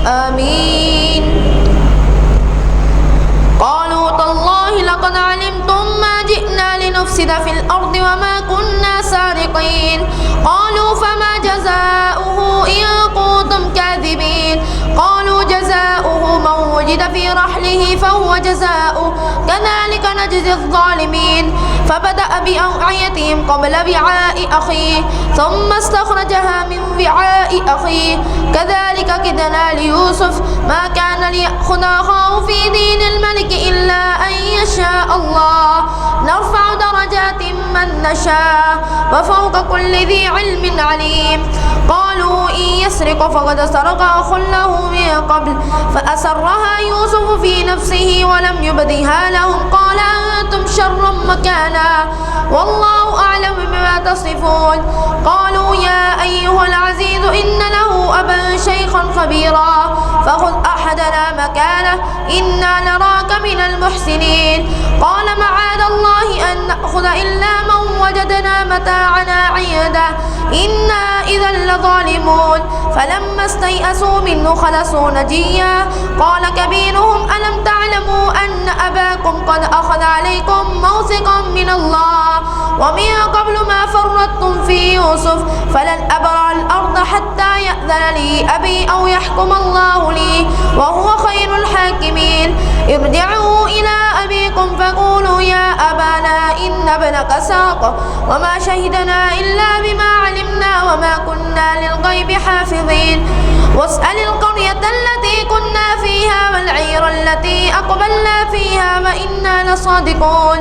آمين. قالوا تالله لقد علمتم ما جئنا لنفسد في الأرض وما كنا سارقين. قالوا فما جزاؤه إن كنتم كاذبين. قالوا جزاؤه من وجد في رحله فهو جزاؤه كذلك نجزي الظالمين. فبدأ بأوعيتهم قبل وعاء أخيه ثم استخرجها من وعاء أخيه كذلك كدنا ليوسف ما كان ليأخذ أخاه في دين الملك إلا أن يشاء الله نرفع درجات من نشاء وفوق كل ذي علم عليم. قالوا إن يسرق فقد سرق أخ له من قبل فأسرها يوسف في نفسه ولم يبدها لهم قال أنتم شر مكانا والله أعلم بما تصفون. قالوا يا أيها العزيز إن له أبا شيخا كبيرا فخذ أحدنا مكانه إنا نراك من المحسنين. قال معاذ الله أن نأخذ إلا من وجدنا متاعنا عنده إنا إذا لظالمون. فلما استيئسوا منه خلصوا نجيا قال كبيرهم ألم تعلموا أن أباكم قد أخذ عليكم موثقا من الله ومن قبل ما فرطتم في يوسف فلن أبرح الأرض حتى يأذن لي أبي أو يحكم الله لي وهو خير الحاكمين. ارجعوا إلى أبيكم فقولوا يا أبانا إن ابنك سرق وما شهدنا إلا بما علمنا وما كنا للغيب حافظين. واسأل القرية التي كنا فيها والعير التي أقبلنا فيها وإنا لصادقون.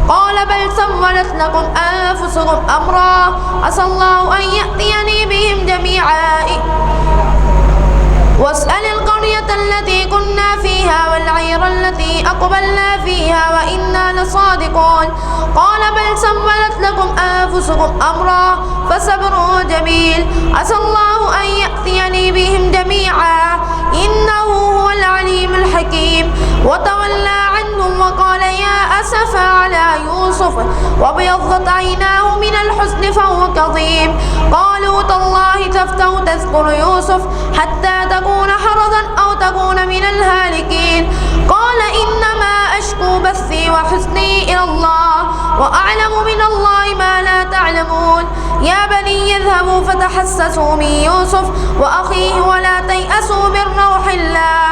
قال بل سولت لكم أنفسكم أمرا عسى الله أن يأتيني بهم جميعا. واسأل القرية التي كنا فيها والعير التي أقبلنا فيها وإنا لصادقون. قال بل سولت لكم أنفسكم أمرا فصبر جميل عسى الله أن يأتيني بهم جميعا إنه هو العليم الحكيم. وتولى عنهم وقال يا أسفا على يوسف وابيضت عيناه من الحزن فهو كظيم. قالوا تالله تفتأ تذكر يوسف حتى تكون حرضا أو تكون من الهالكين. قال إنما أشكو بثي وحزني إلى الله وأعلم من الله ما لا تعلمون. يا بني اذهبوا فتحسسوا من يوسف وأخيه ولا تيأسوا من روح الله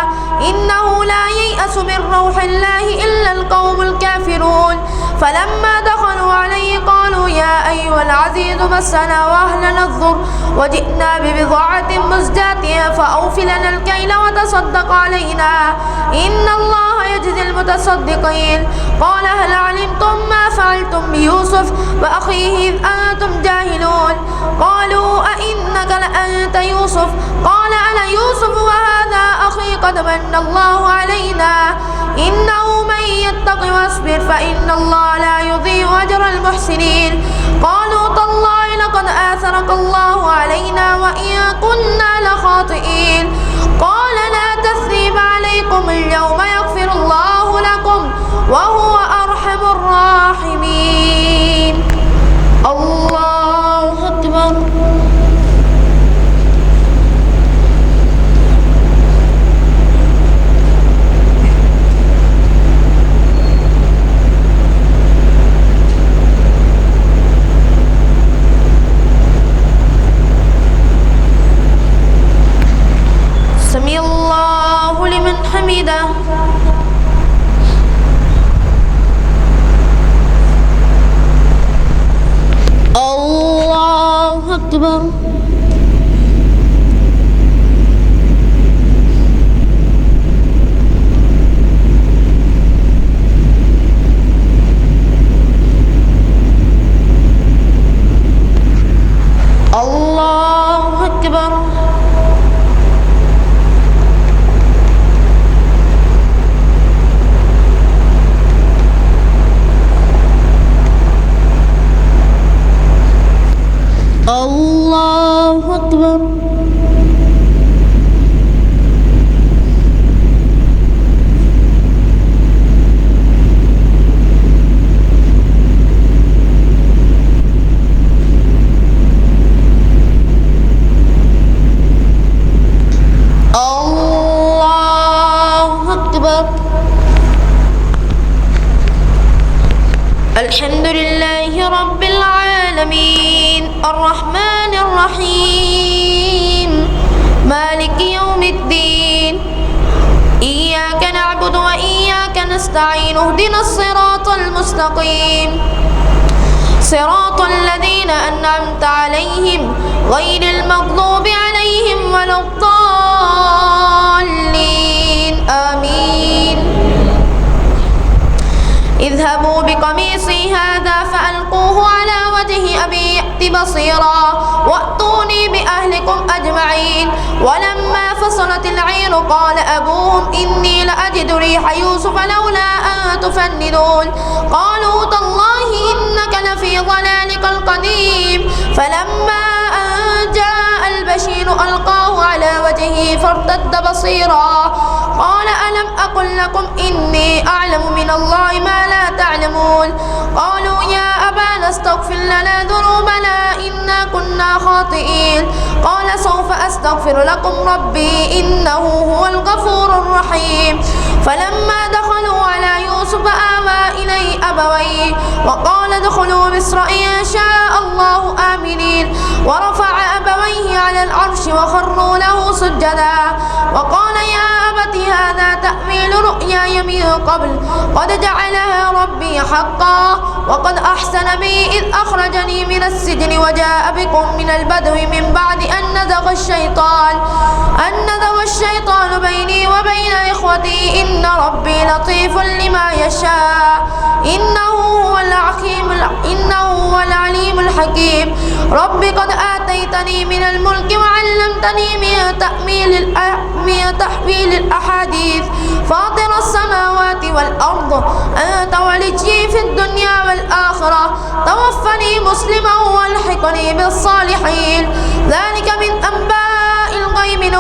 إنه لا ييأس من روح الله إلا القوم الكافرون. فلما دخلوا عليه قالوا يا أيها العزيز مسنا وأهلنا الضر وجئنا ببضاعة مزجاة فأوف لنا الكيل وتصدق علينا إن الله يجزي المتصدقين. قال هل علمتم ما فعلتم بيوسف وأخيه إذ أنتم جاهلون. قالوا أئنك لأنت يوسف قال أنا يوسف وهذا أخي قد من الله علينا إنه من يتق واصبر فإن الله لا يضيع أجر المحسنين. قالوا تالله لقد آثرك الله علينا وإن كنا لخاطئين. قال لا تثريب عليكم اليوم يغفر الله لكم وهو أرحم الراحمين. الله أكبر. سمع الله لمن حمده. الله أكبر. الله أكبر. الله أكبر. الحمد لله رب العالمين الرحمن الرحيم مالك يوم الدين إياك نعبد وإياك نستعين اهدنا الصراط المستقيم صراط الذين أنعمت عليهم غير المغضوب عليهم ولا الضالين آمين اذهبوا بقميصي هذا فألقوه على وجه أبي يأت بصيرا وأتوني بأهلكم أجمعين ولما فصلت العير قال أبوهم إني لأجد ريح يوسف لولا أن تفندون قالوا تالله إنك لفي ضلالك القديم فلما أن جاء البشير ألقاه على وجهه فارتد بصيرا قال ألم أقل لكم إني أعلم من الله ما لا تعلمون قالوا يا أبانا استغفر لنا ذنوبنا إنا كنا خاطئين قال سوف أستغفر لكم ربي إنه هو الغفور الرحيم فلما دخلوا على يوسف آوى إليه أبويه وقال ادخلوا مصر إن شاء الله آمنين ورفع أبويه على العرش وخروا له سجدا وقال يا أبت هذا تأويل رؤياي من قبل قد جعلها ربي حقا وقد أحسن بي إذ أخرجني من السجن وجاء بكم من البدو من بعد أن نزغ الشيطان بيني وبين إخوتي إن ربي لطيف لما يشاء إنه هو العليم الحكيم رب قد آتيتني من الملك وعلمتني من تحويل الأحاديث فاطر السماوات والأرض أنت وليي في الدنيا والآخرة توفني مسلما والحقني بالصالحين ذلك من أنباء الغيب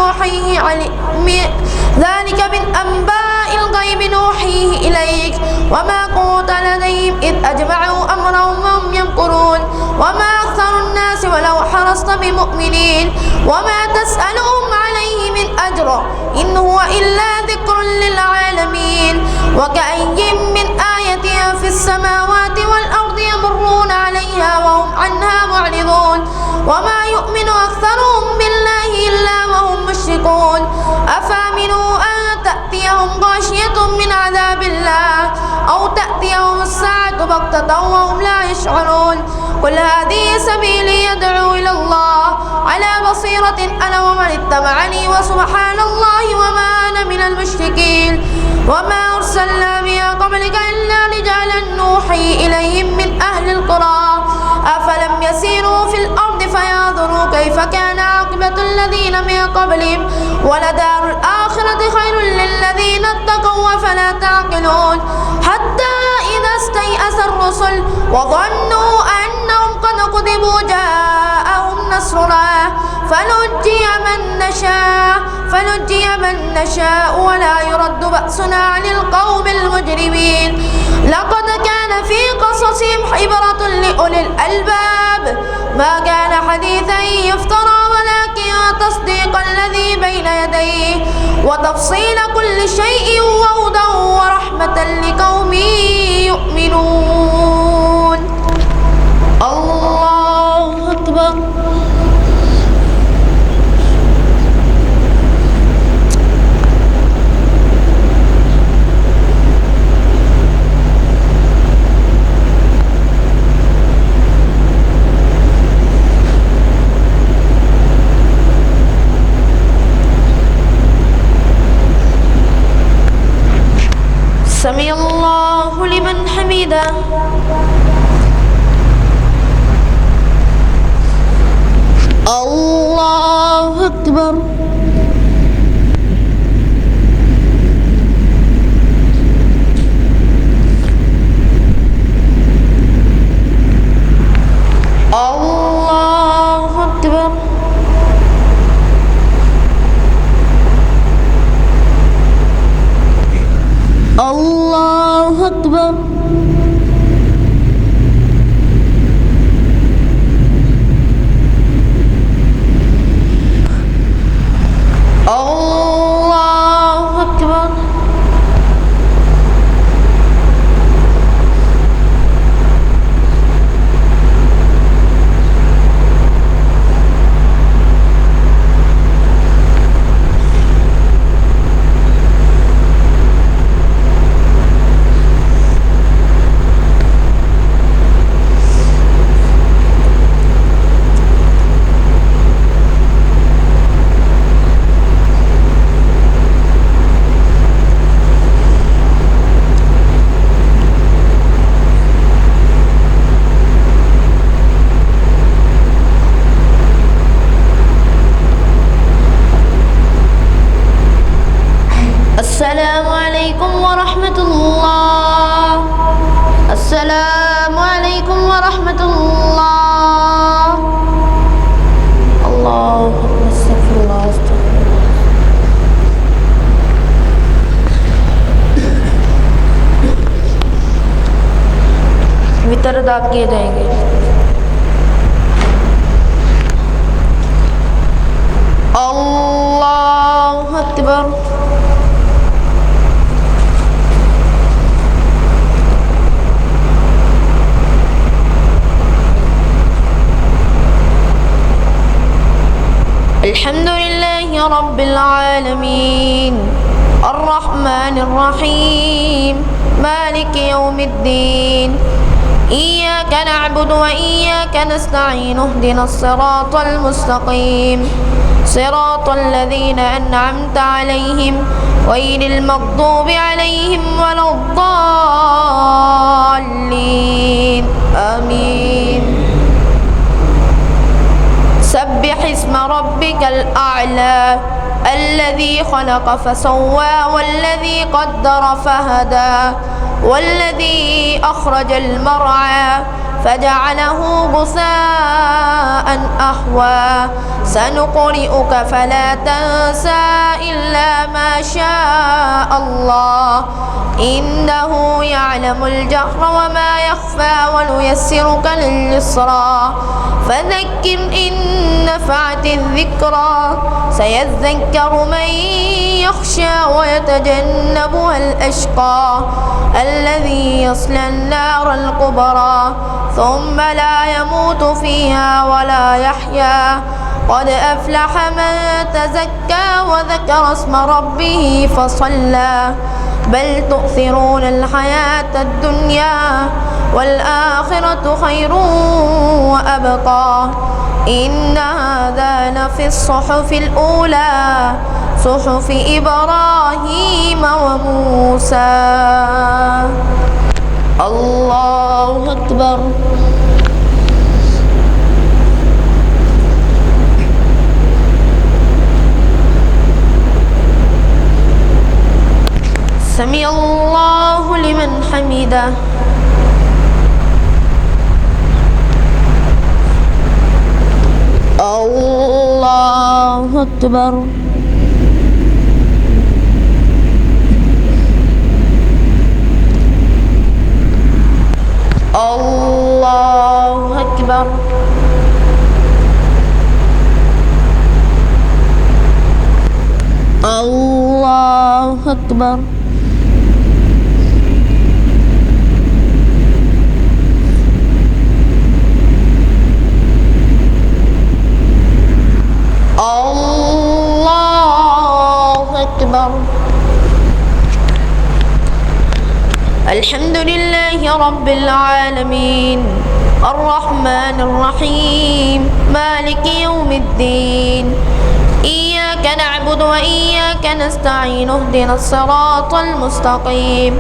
نوحيه إليك وما كنت لديهم إذ أجمعوا أمرهم وهم يمكرون وما أكثر الناس ولو حرصت بمؤمنين وما تسألهم عليه من أجر إن هو إلا ذكر للعالمين وكأي من آية في السماوات والأرض يمرون عليها وهم عنها معرضون وما يؤمن أكثرهم بالله إلا وهم مشركون أفامنوا أن تأتيهم غاشية من عذاب الله أو تأتيهم الساعة بغتة وهم لا يشعرون قل هذه سبيلي يدعو إلى الله على بصيرة أنا ومن اتبعني وسبحان الله وما أنا من المشركين وما أرسلنا من قبلك إلا رجالا نوحي إليهم من أهل القرى أفلم يسيروا في الأرض فينظروا كيف كان عاقبة الذين من قبلهم ولدار الآخرة خير للذين اتقوا أفلا تعقلون حتى إذا استيأس الرسل وظنوا أنهم قد كذبوا جاءهم نصرنا فنجي من نشاء ولا يرد بأسنا عن القوم المجرمين لقد كان في قصصهم عبرة لأولي الألباب ما كان حديثا يفترى ولكن تصديق الذي بين يديه وتفصيل كل شيء وهدى ورحمة لقوم يؤمنون الله أكبر سمع الله لمن حمده عليكم ورحمة الله. الله أكبر. استغفر الله استغفر الله. वितर अदा किए जाएंगे। अल्लाहु अकबर। अल्हम्दुलिल्लाहि रब्बिल आलमीन अर्रहमानिर रहीम मालिकि यौमिद्दीन इय्याक नअबुदु व इय्याक नस्तईन इहदिनस सिरातल मुस्तकीम सिरातल लज़ीना अन्अमता अलैहिम गैरिल मग़दूबि अलैहिम वलद्दाल्लीन आमीन। सब्बिह इस्म रब्बिकल अअला الذي خلق فسوى والذي قدر فهدى والذي أخرج المرعى فجعله غثاء أحوى سنقرئك فلا تنسى إلا ما شاء الله إنه يعلم الجهر وما يخفى ونيسرك لليسرى فذكر إن نفعت الذكرى سيذكر من يخشى ويتجنبها الأشقى الذي يصلى النار الكبرى ثم لا يموت فيها ولا يحيا قد أفلح من تزكى وذكر اسم ربه فصلى بل تؤثرون الحياة الدنيا والآخرة خير وأبقى إن هذا لفي الصحف الأولى صحف إبراهيم وموسى. الله أكبر. سمع الله لمن حمده. الله أكبر. الله أكبر. الله أكبر. الله أكبر. الحمد لله رب العالمين الرحمن الرحيم مالك يوم الدين إياك نعبد وإياك نستعين اهدنا الصراط المستقيم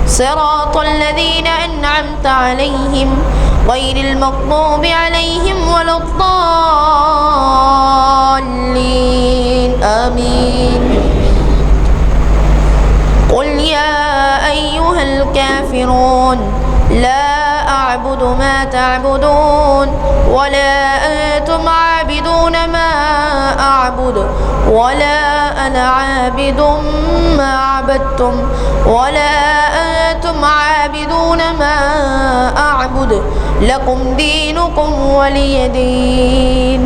صراط الذين أنعمت عليهم غير المغضوب عليهم ولا الضالين آمين. قل يا أيها الكافرون لا أعبد ما تعبدون ولا أنتم عابدون ما أعبد ولا أنا عابد ما عبدتم ولا أنتم عابدون ما أعبد لكم دينكم ولي دين.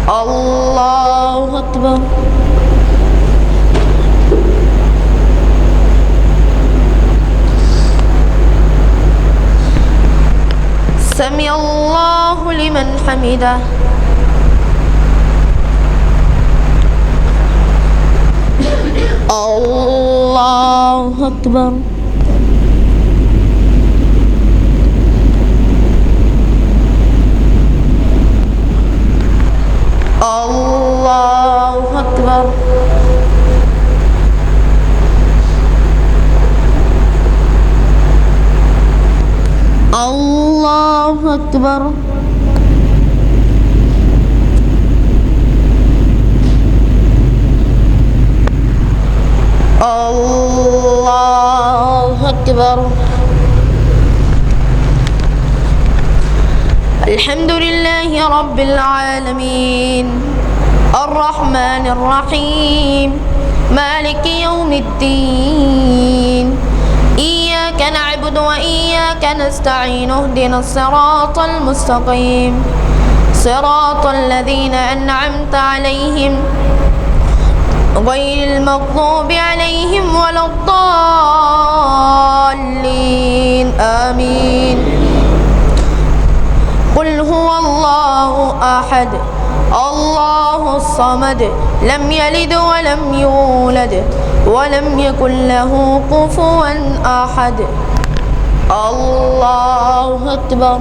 الله أكبر. سمع الله لمن حمده. الله أكبر. الله أكبر. الله أكبر. الله أكبر. الحمد لله رب العالمين الرحمن الرحيم مالك يوم الدين إياك نعبد وإياك نستعين اهدنا الصراط المستقيم صراط الذين أنعمت عليهم غير المغضوب عليهم ولا الضالين آمين قل هو الله أحد الله الصمد لم يلد ولم يولد ولم يكن له كفوا أحد الله أكبر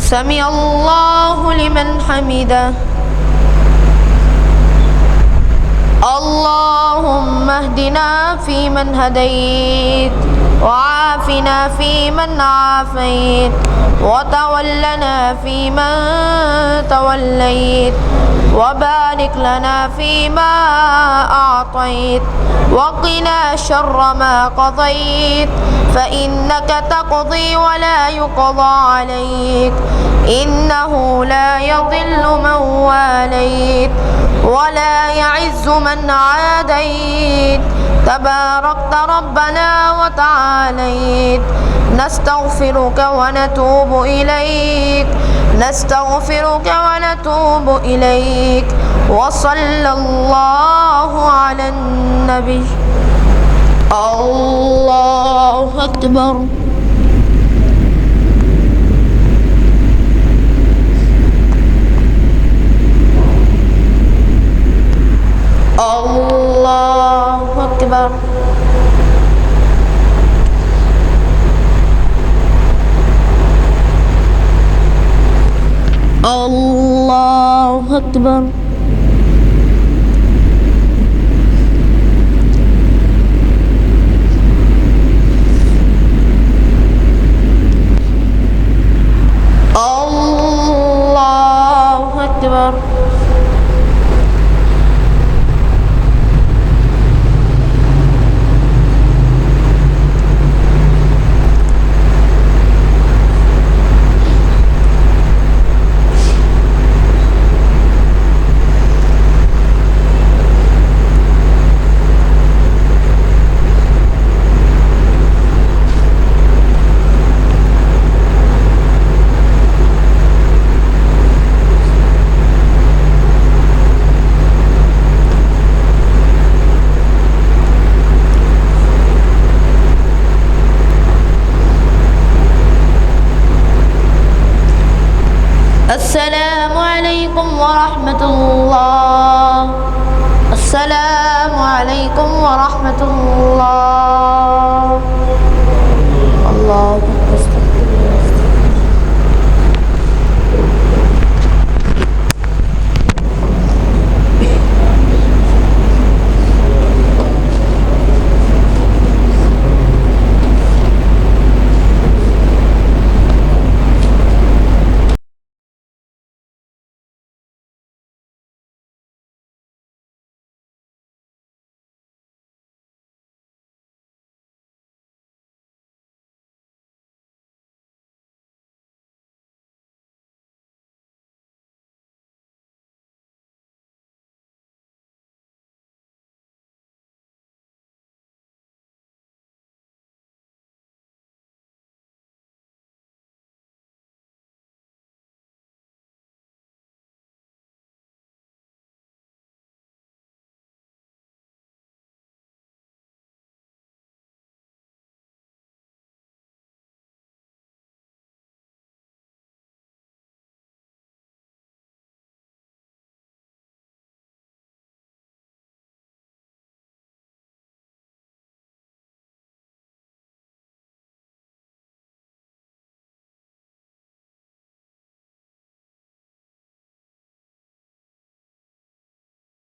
سمع الله لمن حمده اللهم اهدنا فيمن هديت وعافنا فيمن عافيت وتولنا فيمن توليت وبارك لنا فيما أعطيت وقنا شر ما قضيت فإنك تقضي ولا يقضى عليك إنه لا يضل من واليت ولا يعز من عاديت تباركت ربنا وتعاليت نستغفرك ونتوب إليك نستغفرك ونتوب إليك وصلى الله على النبي الله أكبر الله أكبر الله أكبر